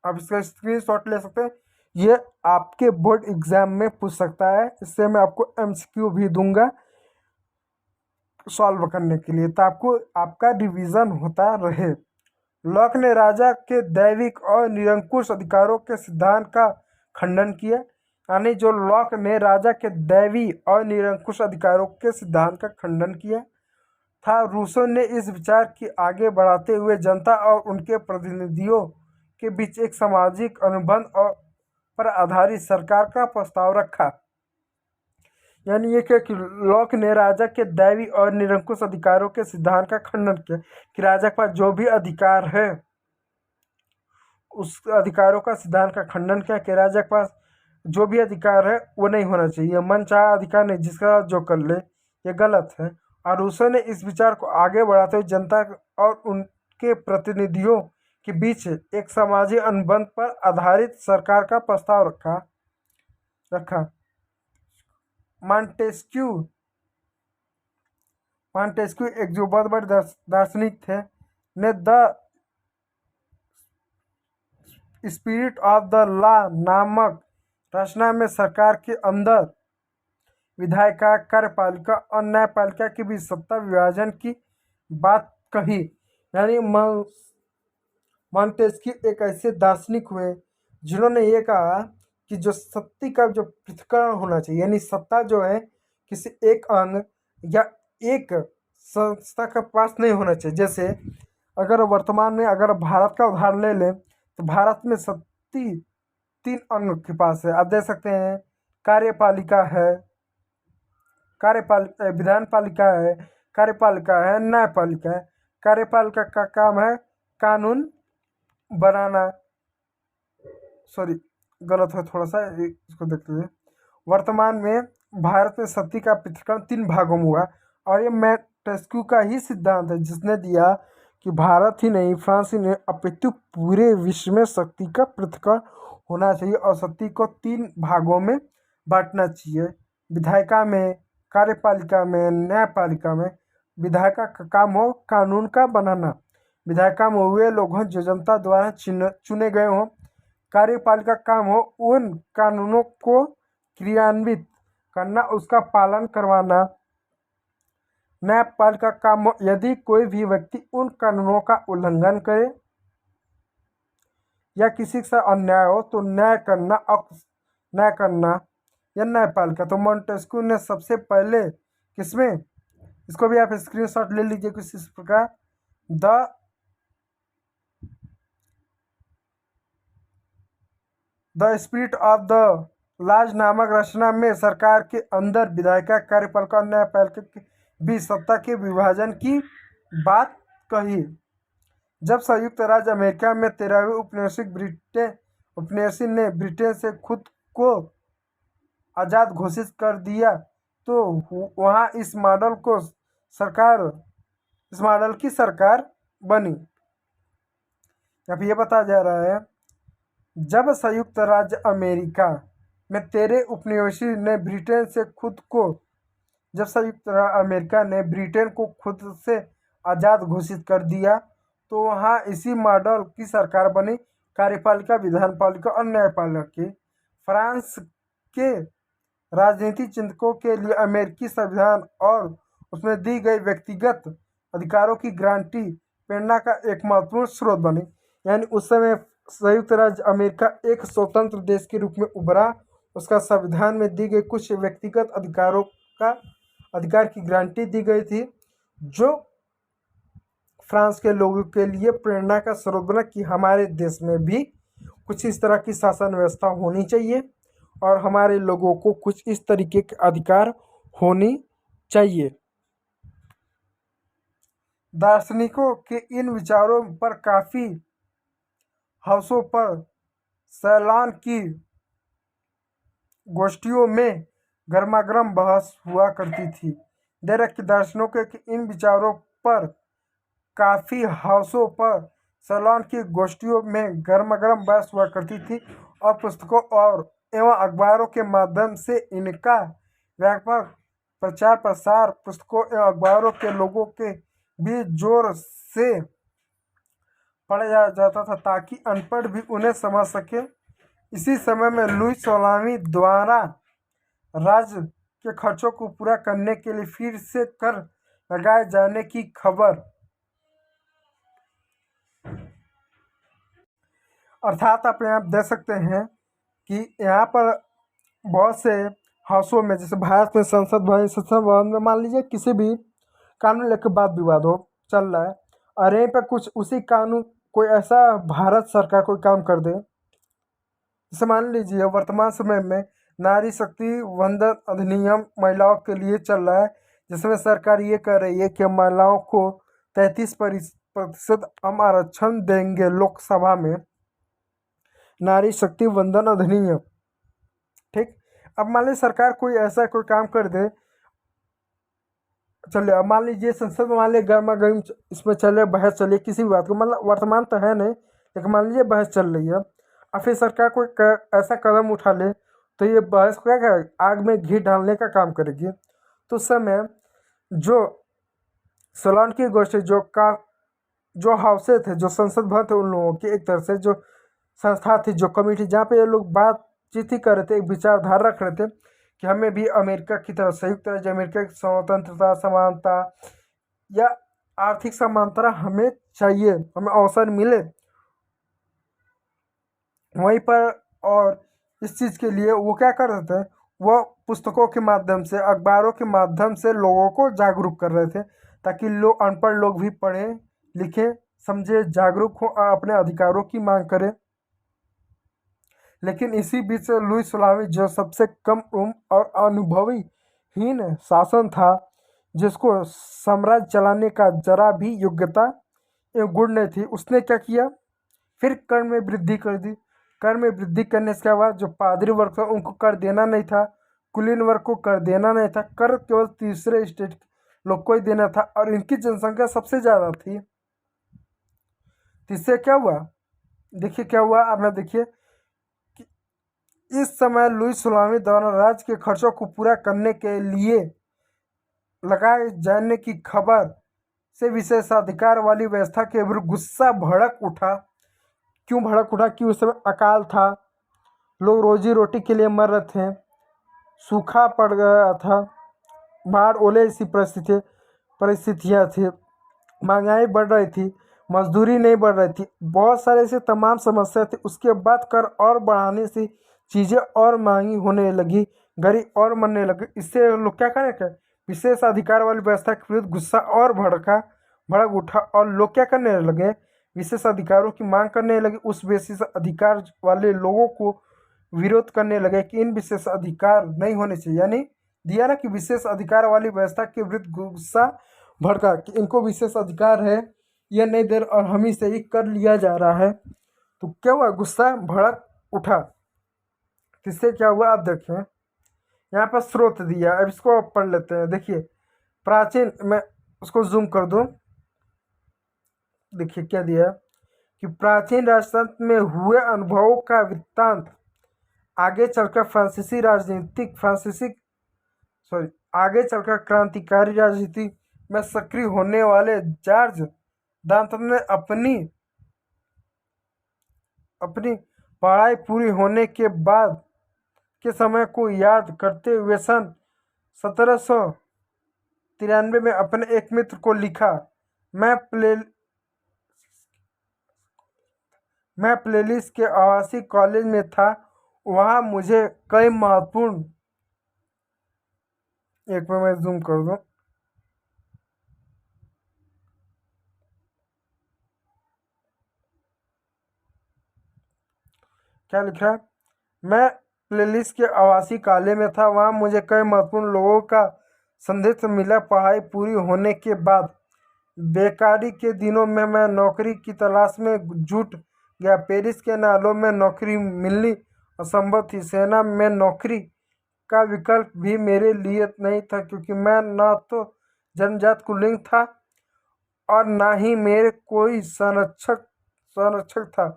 आप इसका स्क्रीनशॉट ले सकते हैं, ये आपके बोर्ड एग्जाम में पूछ सकता है, इससे मैं आपको एमसीक्यू भी दूंगा सॉल्व करने के लिए, तो आपको आपका रिवीजन होता रहे। लॉक ने राजा के दैविक और निरंकुश अधिकारों के सिद्धांत का खंडन किया, यानी जो लॉक ने राजा के दैवी और निरंकुश अधिकारों के सिद्धांत का खंडन किया था। रूसो ने इस विचार की आगे बढ़ाते हुए जनता और उनके प्रतिनिधियों के बीच एक सामाजिक अनुबंध और पर आधारित सरकार का प्रस्ताव रखा। यानी ये क्या कि लॉक ने राजा के दैवी और निरंकुश अधिकारों के सिद्धांत का खंडन किया कि राजा के पास जो भी अधिकार है उस अधिकारों का सिद्धांत का खंडन किया कि राजा के पास जो भी अधिकार है वो नहीं होना चाहिए, मन चाहा अधिकार नहीं, जिसका जो कर ले, ये गलत है। और रूसो ने इस विचार को आगे बढ़ाते हुए जनता और उनके प्रतिनिधियों के बीच एक सामाजिक अनुबंध पर आधारित सरकार का प्रस्ताव रखा। मॉन्टेस्क्यू एक जो बहुत बड़े दार्शनिक थे ने the Spirit of the law नामक रचना में सरकार के अंदर विधायिका, कार्यपालिका और न्यायपालिका के बीच सत्ता विभाजन की बात कही। यानी मॉन्टेस्क्यू एक ऐसे दार्शनिक हुए जिन्होंने ये कहा कि जो सत्ता का जो पृथक्करण होना चाहिए, यानी सत्ता जो है किसी एक अंग या एक संस्था के पास नहीं होना चाहिए। जैसे अगर वर्तमान में अगर भारत का उदाहरण ले लें तो भारत में सत्ती 3 अंग के पास है, आप देख सकते हैं, कार्यपालिका है, विधान पालिका है, कार्यपालिका है, न्यायपालिका है। कार्यपालिका का काम है कानून बनाना, सॉरी गलत है थोड़ा सा, इसको देखते हुए वर्तमान में भारत में सत्ता का पृथक्करण 3 भागों में हुआ, और ये मॉन्टेस्क्यू का ही सिद्धांत है जिसने दिया कि भारत ही नहीं, फ्रांस ही नहीं, अपितु पूरे विश्व में शक्ति का पृथक्करण होना चाहिए और शक्ति को 3 भागों में बांटना चाहिए, विधायिका में, कार्यपालिका में, न्यायपालिका में। विधायिका का काम हो कानून का बनाना, विधायिका में वे लोग हों जो जनता द्वारा चुने गए हों, कार्यपालिका का काम हो उन कानूनों को क्रियान्वित करना, उसका पालन करवाना। न्यायपालिका का काम हो यदि कोई भी व्यक्ति उन कानूनों का उल्लंघन करे या किसी से अन्याय हो तो न्याय करना या न्यायपालिका। तो मॉन्टेस्क्यू ने सबसे पहले किसमें, इसको भी आप स्क्रीनशॉट ले लीजिए कुछ इस प्रकार, the Spirit of the Laws नामक रचना में सरकार के अंदर विधायिका, कार्यपालिका और न्यायपालिका के बीच सत्ता के विभाजन की बात कही। जब संयुक्त राज्य अमेरिका में 13वीं उपनिवेश ने ब्रिटेन से खुद को आज़ाद घोषित कर दिया तो वहाँ इस मॉडल की सरकार बनी। अब ये बताया जा रहा है, जब संयुक्त राज्य अमेरिका में 13 उपनिवेशी ने ब्रिटेन से खुद को जब संयुक्त अमेरिका ने ब्रिटेन को खुद से आज़ाद घोषित कर दिया तो वहाँ इसी मॉडल की सरकार बनी, कार्यपालिका, विधानपालिका और न्यायपालिका की। फ्रांस के राजनीतिक चिंतकों के लिए अमेरिकी संविधान और उसमें दी गई व्यक्तिगत अधिकारों की गारंटी प्रेरणा का एक महत्वपूर्ण स्रोत बनी। यानी उस समय संयुक्त राज्य अमेरिका एक स्वतंत्र देश के रूप में उभरा, उसका संविधान में दी गई कुछ व्यक्तिगत अधिकार की गारंटी दी गई थी, जो फ्रांस के लोगों के लिए प्रेरणा का स्रोत बना कि हमारे देश में भी कुछ इस तरह की शासन व्यवस्था होनी चाहिए और हमारे लोगों को कुछ इस तरीके के अधिकार होनी चाहिए। दार्शनिकों के इन विचारों पर काफ़ी हाउसों पर सैलान की गोष्ठियों में गर्मागर्म बहस हुआ करती थी। डेरेक के दार्शनिकों के इन विचारों पर काफ़ी हाउसों पर सैलान की गोष्ठियों में गर्मागर्म बहस हुआ करती थी और पुस्तकों और एवं अखबारों के माध्यम से इनका व्यापक प्रचार प्रसार पुस्तकों एवं अखबारों के लोगों के बीच जोर से पढ़ाया जाता था ताकि अनपढ़ भी उन्हें समझ सके। इसी समय में लुई 16वीं द्वारा राज्य के खर्चों को पूरा करने के लिए फिर से कर लगाए जाने की खबर, अर्थात आप यहाँ देख सकते हैं कि यहाँ पर बहुत से हाउसों में, जैसे भारत में संसद भवन में मान लीजिए किसी भी कानून लेकर वाद विवाद हो चल रहा है और यहीं पर कुछ उसी कानून कोई ऐसा भारत सरकार कोई काम कर दे, जैसे मान लीजिए वर्तमान समय में नारी शक्ति वंदन अधिनियम महिलाओं के लिए चल रहा है, जिसमें सरकार ये कह रही है कि महिलाओं को 33% हम आरक्षण देंगे लोकसभा में, नारी शक्ति वंदन अधिनियम। ठीक, अब मान लीजिए सरकार कोई ऐसा कोई काम कर दे, चलिए अब मान लीजिए संसद में मान लीजिए गर्मा गर्म इसमें चले बहस चलिए किसी भी बात को, मतलब वर्तमान तो है नहीं लेकिन मान लीजिए बहस चल रही है और फिर सरकार कोई ऐसा कदम उठा ले तो ये बहस को क्या करेगी, आग में घी डालने का काम करेगी। तो उस समय जो सोलान की गोष्ठी जो हाउसे थे, जो संसद भवन थे, उन लोगों की एक तरह से जो संस्था थी, जो कमेटी, जहाँ पे ये लोग बातचीत ही कर रहे थे, एक विचारधारा रख रहे थे कि हमें भी अमेरिका की तरह संयुक्त राज्य अमेरिका की स्वतंत्रता समानता या आर्थिक समानता हमें चाहिए, हमें अवसर मिले वहीं पर। और इस चीज़ के लिए वो क्या कर रहे थे, वो पुस्तकों के माध्यम से अखबारों के माध्यम से लोगों को जागरूक कर रहे थे ताकि लोग अनपढ़ लोग भी पढ़ें लिखें समझे जागरूक हो और अपने अधिकारों की मांग करें। लेकिन इसी बीच लुई 16वीं जो सबसे कम उम्र और अनुभवीहीन शासन था, जिसको साम्राज्य चलाने का जरा भी योग्यता एवं गुण नहीं थी, उसने क्या किया, फिर कर में वृद्धि कर दी। कर में वृद्धि करने के बाद जो पादरी वर्ग था उनको कर देना नहीं था, कुलीन वर्ग को कर देना नहीं था, कर केवल तीसरे स्टेट लोग को ही देना था और इनकी जनसंख्या सबसे ज़्यादा थी। इससे क्या हुआ, देखिए क्या हुआ, आप ना देखिए कि इस समय लुई 16वीं द्वारा राज्य के खर्चों को पूरा करने के लिए लगाए जाने की खबर से विशेषाधिकार वाली व्यवस्था के विरुद्ध गुस्सा भड़क उठा। क्यों भड़क उठा कि उस समय अकाल था, लोग रोजी रोटी के लिए मर रहे थे, सूखा पड़ गया था, बाढ़ ओले ऐसी परिस्थितियाँ थी, महंगाई बढ़ रही थी, मजदूरी नहीं बढ़ रही थी, बहुत सारे ऐसे तमाम समस्या थी। उसके बाद कर और बढ़ाने से चीज़ें और महंगी होने लगी, गरीब और मरने लगे। इससे लोग क्या करें, विशेष अधिकार वाली व्यवस्था के विरुद्ध गुस्सा और भड़क उठा और लोग क्या करने लगे, विशेष अधिकारों की मांग करने लगे। उस विशेष अधिकार वाले लोगों को विरोध करने लगे कि इन विशेष अधिकार नहीं होने चाहिए, यानी दिया ना कि विशेष अधिकार वाली व्यवस्था के विरुद्ध गुस्सा भड़का कि इनको विशेष अधिकार है, यह नहीं दे और हम ही से ही कर लिया जा रहा है। तो क्या हुआ, गुस्सा भड़क उठा। इससे क्या हुआ, आप देखिए यहाँ पर स्रोत दिया, अब इसको आप पढ़ लेते हैं। देखिए प्राचीन, मैं उसको जूम कर दूं, देखिए क्या दिया कि प्राचीन राजतंत्र में हुए अनुभवों का वृत्तांत आगे चलकर आगे चलकर क्रांतिकारी राजनीति में सक्रिय होने वाले जॉर्ज दांतन ने अपनी पढ़ाई पूरी होने के बाद के समय को याद करते हुए सन 1793 में अपने एक मित्र को लिखा, मैं प्लेलिस के आवासीय कॉलेज में था, वहाँ मुझे कई महत्वपूर्ण, एक में मैं जूम कर दूँ, क्या लिख रहा है, मैं प्लेलिस्ट के आवासी काले में था। वहाँ मुझे कई महत्वपूर्ण लोगों का संदेश मिला। पढ़ाई पूरी होने के बाद बेकारी के दिनों में मैं नौकरी की तलाश में जुट गया। पेरिस के नालों में नौकरी मिलनी असंभव थी। सेना में नौकरी का विकल्प भी मेरे लिए नहीं था, क्योंकि मैं न तो जन्मजात कुलीन था और ना ही मेरे कोई संरक्षक संरक्षक था।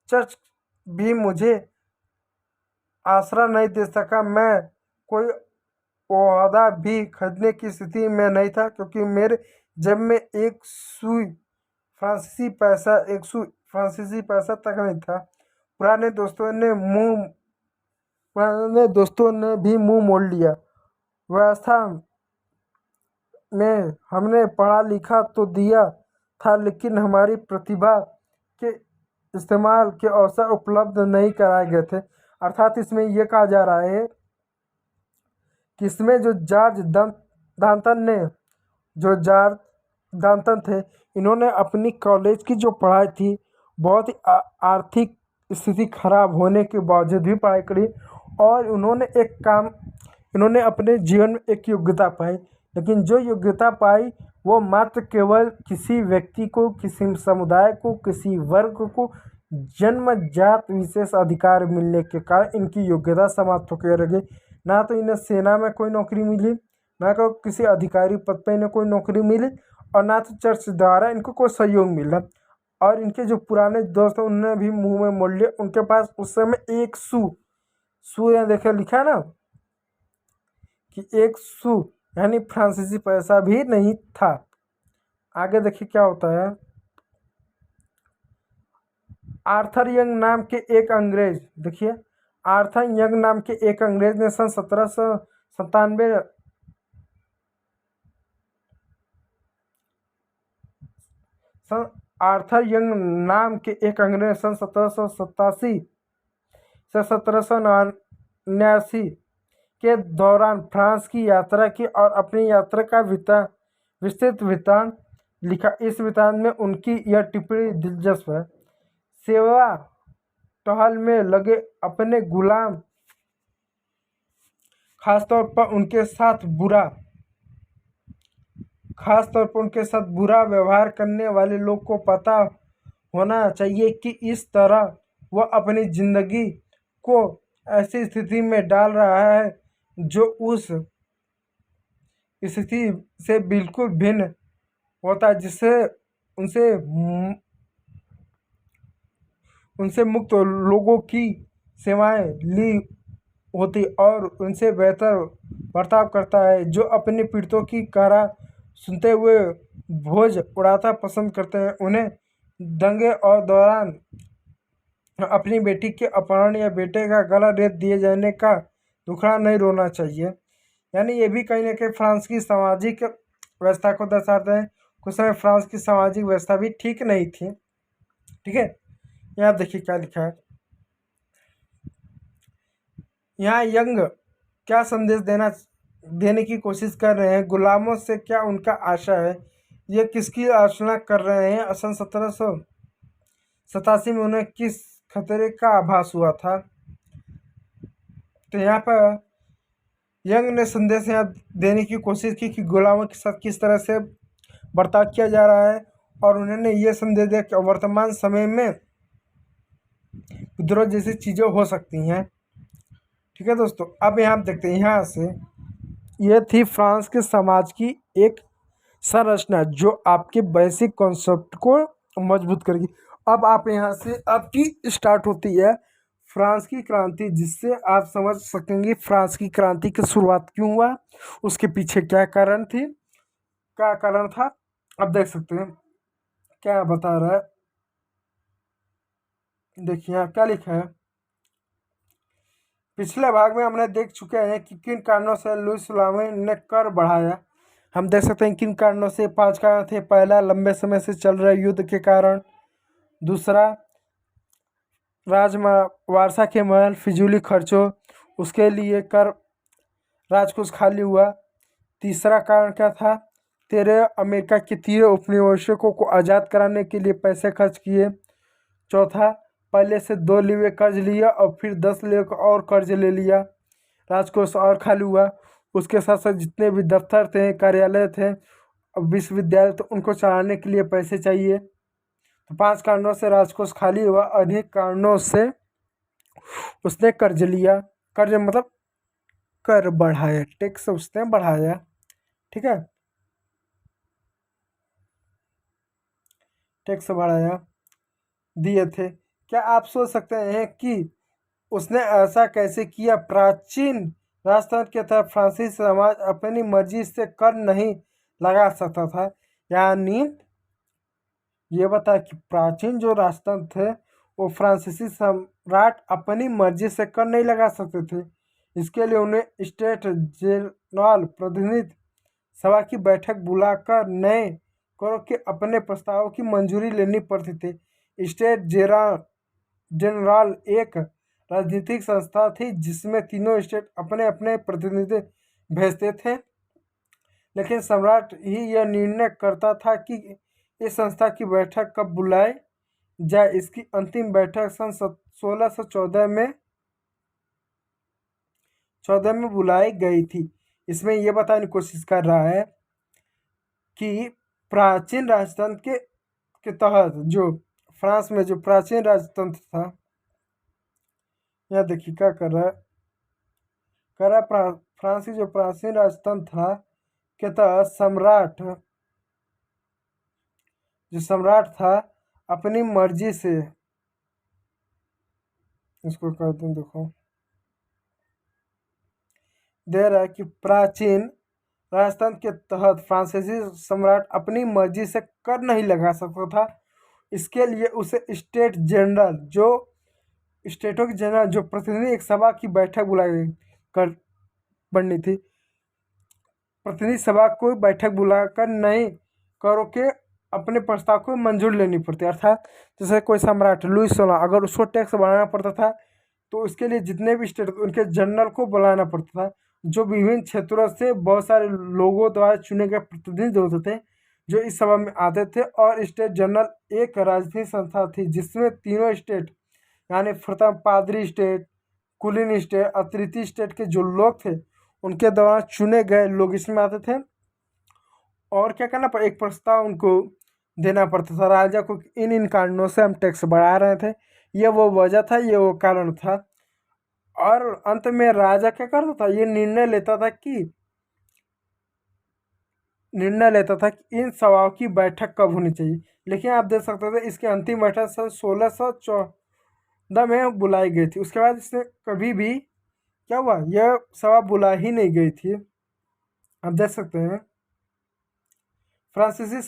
चर्च भी मुझे आसरा नहीं दे सका। मैं कोई ओहदा भी खरीदने की स्थिति में नहीं था, क्योंकि मेरे जेब में एक सुई फ्रांसीसी पैसा तक नहीं था। पुराने दोस्तों ने भी मुंह मोड़ लिया। व्यवस्था में हमने पढ़ा लिखा तो दिया था, लेकिन हमारी प्रतिभा के इस्तेमाल के अवसर उपलब्ध नहीं कराए गए थे। अर्थात इसमें यह कहा जा रहा है कि इसमें जो जॉर्ज डाल्टन थे, इन्होंने अपनी कॉलेज की जो पढ़ाई थी, बहुत ही आर्थिक स्थिति खराब होने के बावजूद भी पढ़ाई करी, और इन्होंने अपने जीवन में एक योग्यता पाई। लेकिन जो योग्यता पाई वो मात्र केवल किसी व्यक्ति को, किसी समुदाय को, किसी वर्ग को जन्मजात विशेष अधिकार मिलने के कारण इनकी योग्यता समाप्त होकर रह गई। ना तो इन्हें सेना में कोई नौकरी मिली, ना तो किसी अधिकारी पद पर इन्हें कोई नौकरी मिली, और ना तो चर्च द्वारा इनको कोई सहयोग मिला। और इनके जो पुराने दोस्त हैं उन्होंने भी मुंह में मोड़ लिया। उनके पास उस समय एक सू यहाँ देखे लिखा है ना कि एक सू यानी फ्रांसीसी पैसा भी नहीं था। आगे देखिए क्या होता है। आर्थर यंग नाम के एक अंग्रेज, देखिए आर्थर यंग नाम के एक अंग्रेज ने सन 1797 आर्थर यंग नाम के एक अंग्रेज सन 1787 से 1789 के दौरान फ्रांस की यात्रा की और अपनी यात्रा का विस्तृत वृत्तांत लिखा। इस वृत्तांत में उनकी यह टिप्पणी दिलचस्प है। सेवा टहल में लगे अपने गुलाम, खासतौर पर उनके साथ बुरा व्यवहार करने वाले लोग को पता होना चाहिए कि इस तरह वह अपनी जिंदगी को ऐसी स्थिति में डाल रहा है जो उस स्थिति से बिल्कुल भिन्न होता है, जिससे उनसे मुक्त लोगों की सेवाएं ली होती और उनसे बेहतर बर्ताव करता है, जो अपने पीड़ितों की करा सुनते हुए भोज उड़ाता पसंद करते हैं। उन्हें दंगे और दौरान अपनी बेटी के अपहरण या बेटे का गला रेत दिए जाने का दुखड़ा नहीं रोना चाहिए। यानी ये भी कहीं ना कहीं फ्रांस की सामाजिक व्यवस्था को दर्शाते हैं। कुछ समय फ्रांस की सामाजिक व्यवस्था भी ठीक नहीं थी। ठीक है, यहाँ देखिए क्या लिखा है। यहाँ यंग क्या संदेश देने की कोशिश कर रहे हैं, गुलामों से क्या उनका आशा है, ये किसकी आलोचना कर रहे हैं, सन 1787 में उन्हें किस खतरे का आभास हुआ था। तो यहाँ पर यंग ने संदेश यहाँ देने की कोशिश की कि गुलामों के साथ किस तरह से बर्ताव किया जा रहा है, और उन्होंने ये संदेश दिया कि वर्तमान समय में विद्रोह जैसी चीज़ें हो सकती हैं। ठीक है दोस्तों, अब यहाँ देखते हैं, यहाँ से ये थी फ्रांस के समाज की एक संरचना जो आपके बेसिक कॉन्सेप्ट को मजबूत करेगी। अब आप यहाँ से आपकी स्टार्ट होती है फ्रांस की क्रांति, जिससे आप समझ सकेंगे फ्रांस की क्रांति की शुरुआत क्यों हुआ, उसके पीछे क्या कारण था। अब देख सकते हैं क्या बता रहा है। देखिए यहाँ क्या लिखा है। पिछले भाग में हमने देख चुके हैं कि किन कारणों से लुई सलामे ने कर बढ़ाया। हम देख सकते हैं किन कारणों से। 5 कारण थे। पहला, लंबे समय से चल रहे युद्ध के कारण। दूसरा, वारसा के महल फिजूली खर्चों, उसके लिए कर राजकोष खाली हुआ। तीसरा कारण क्या था, 13 अमेरिका के 13 उपनिवेशकों को आज़ाद कराने के लिए पैसे खर्च किए। चौथा, पहले से 2 लीवे कर्ज लिया और फिर 10 लीवे का और कर्ज ले लिया, राजकोष और खाली हुआ। उसके साथ साथ जितने भी दफ्तर थे, कार्यालय थे, विश्वविद्यालय, तो उनको चलाने के लिए पैसे चाहिए। तो 5 कारणों से राजकोष खाली हुआ, अधिक कारणों से उसने कर्ज लिया। कर्ज मतलब कर बढ़ाया, टैक्स उसने बढ़ाया। ठीक है, टैक्स बढ़ाया, दिए थे। क्या आप सोच सकते हैं कि उसने ऐसा कैसे किया? प्राचीन राजतंत्र के तहत फ्रांसीसी समाज अपनी मर्जी से कर नहीं लगा सकता था। यानी ये बता कि प्राचीन जो राजतंत्र थे वो फ्रांसीसी सम्राट अपनी मर्जी से कर नहीं लगा सकते थे। इसके लिए उन्हें स्टेट जनरल प्रतिनिधि सभा की बैठक बुलाकर नए करों के अपने प्रस्तावों की मंजूरी लेनी पड़ती थी। स्टेट जनरल एक राजनीतिक संस्था थी जिसमें तीनों स्टेट अपने अपने प्रतिनिधि भेजते थे, लेकिन सम्राट ही यह निर्णय करता था कि इस संस्था की बैठक कब बुलाई जाए। इसकी अंतिम बैठक सन 1614 में बुलाई गई थी। इसमें यह बताने की कोशिश कर रहा है कि प्राचीन राजतंत्र के तहत जो फ्रांस में जो प्राचीन राजतंत्र था, यह देखिए क्या कर रहा है, कर रहा है फ्रांस की जो प्राचीन राजतंत्र था के तहत सम्राट था अपनी मर्जी से, इसको कर दूं, देखो दे रहा है कि प्राचीन राजतंत्र के तहत फ्रांसीसी सम्राट अपनी मर्जी से कर नहीं लगा सकता था। इसके लिए उसे स्टेट जनरल, जो स्टेटों के जनरल, जो प्रतिनिधि एक सभा की बैठक बुलाई कर बननी थी, प्रतिनिधि सभा को बैठक बुलाकर नए करों के अपने प्रस्ताव को मंजूर लेनी पड़ती। अर्थात जैसे कोई सम्राट लुई 16 अगर उसको टैक्स बढ़ाना पड़ता था तो उसके लिए जितने भी स्टेट उनके जनरल को बुलाना पड़ता था, जो विभिन्न क्षेत्रों से बहुत सारे लोगों द्वारा चुने गए प्रतिनिधि होते थे जो इस सभा में आते थे। और स्टेट जनरल एक राजनीतिक संस्था थी जिसमें तीनों स्टेट यानी प्रथम पादरी स्टेट, कुलीन स्टेट, अतिरिक्त स्टेट के जो लोग थे उनके द्वारा चुने गए लोग इसमें आते थे। और क्या करना पड़ा, एक प्रस्ताव उनको देना पड़ता था राजा को, इन कारणों से हम टैक्स बढ़ा रहे थे, ये वो वजह था, ये वो कारण था। और अंत में राजा क्या करता था, ये निर्णय लेता था कि इन सभाओं की बैठक कब होनी चाहिए। लेकिन आप देख सकते थे इसकी अंतिम बैठक सन 1614 में बुलाई गई थी। उसके बाद इसने कभी भी क्या हुआ, यह सभा बुला ही नहीं गई थी। आप देख सकते हैं फ्रांसीसी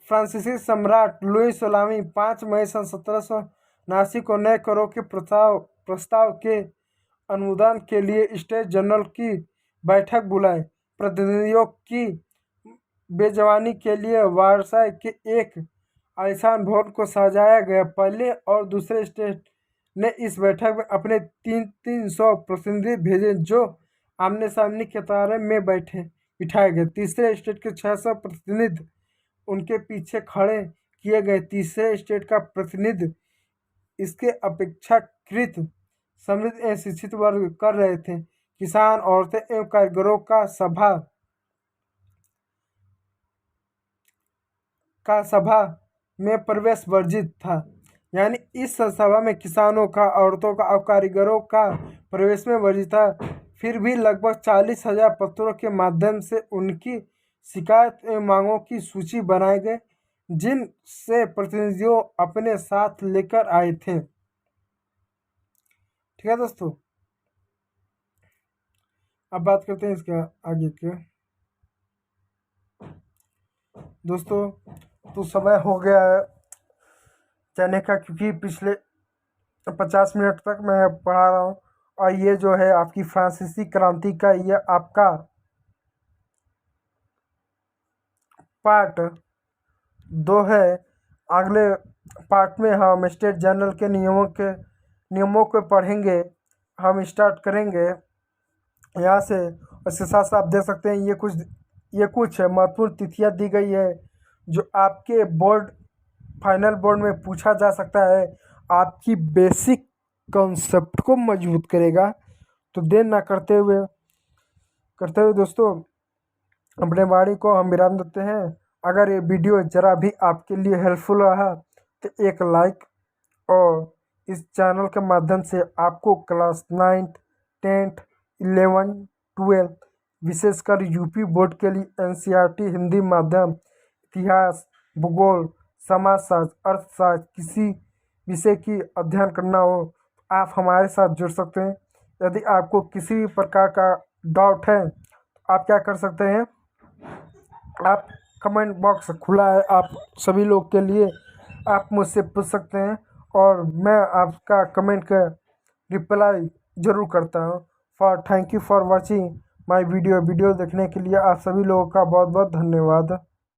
फ्रांसीसी सम्राट लुई 16वीं 5 मई सन 1779 को नए करों के प्रस्ताव के अनुमोदन के लिए स्टेट जनरल की बैठक बुलाए। प्रतिनिधियों की बेजवानी के लिए वारसाई के एक आलीशान भवन को सजाया गया। पहले और दूसरे स्टेट ने इस बैठक में अपने 300 प्रतिनिधि भेजे जो आमने सामने कतार में बिठाए गए। तीसरे स्टेट के 600 प्रतिनिधि उनके पीछे खड़े किए गए। तीसरे स्टेट का प्रतिनिधि इसके अपेक्षाकृत समृद्ध एवं शिक्षित वर्ग कर रहे थे। किसान, औरतें एवं कारीगरों का सभा में प्रवेश वर्जित था। यानी इस सभा में किसानों का, औरतों का और कारीगरों का प्रवेश में वर्जित था। फिर भी लगभग 40,000 पत्रों के माध्यम से उनकी शिकायत एवं मांगों की सूची बनाए गए जिनसे प्रतिनिधियों अपने साथ लेकर आए थे। ठीक है दोस्तों, अब बात करते हैं इसके आगे के। दोस्तों तो समय हो गया है जाने का, क्योंकि पिछले 50 मिनट तक मैं पढ़ा रहा हूँ और ये जो है आपकी फ्रांसीसी क्रांति का ये आपका पार्ट 2 है। अगले पार्ट में हम स्टेट जनरल के नियमों को पढ़ेंगे, हम स्टार्ट करेंगे यहाँ से। उसके साथ साथ आप देख सकते हैं ये कुछ महत्वपूर्ण तिथियाँ दी गई है जो आपके बोर्ड फाइनल बोर्ड में पूछा जा सकता है, आपकी बेसिक कॉन्सेप्ट को मजबूत करेगा। तो देर ना करते हुए दोस्तों अपने वाणी को हम विराम देते हैं। अगर ये वीडियो ज़रा भी आपके लिए हेल्पफुल रहा तो एक लाइक, और इस चैनल के माध्यम से आपको क्लास 9th 10th 11 12 विशेषकर यूपी बोर्ड के लिए एनसीईआरटी हिंदी माध्यम, इतिहास, भूगोल, समाजशास्त्र, अर्थशास्त्र किसी विषय की अध्ययन करना हो तो आप हमारे साथ जुड़ सकते हैं। यदि आपको किसी भी प्रकार का डाउट है तो आप क्या कर सकते हैं, आप कमेंट बॉक्स खुला है आप सभी लोग के लिए, आप मुझसे पूछ सकते हैं और मैं आपका कमेंट का रिप्लाई ज़रूर करता हूँ। Thank you for watching my video देखने के लिए आप सभी लोगों का बहुत बहुत धन्यवाद।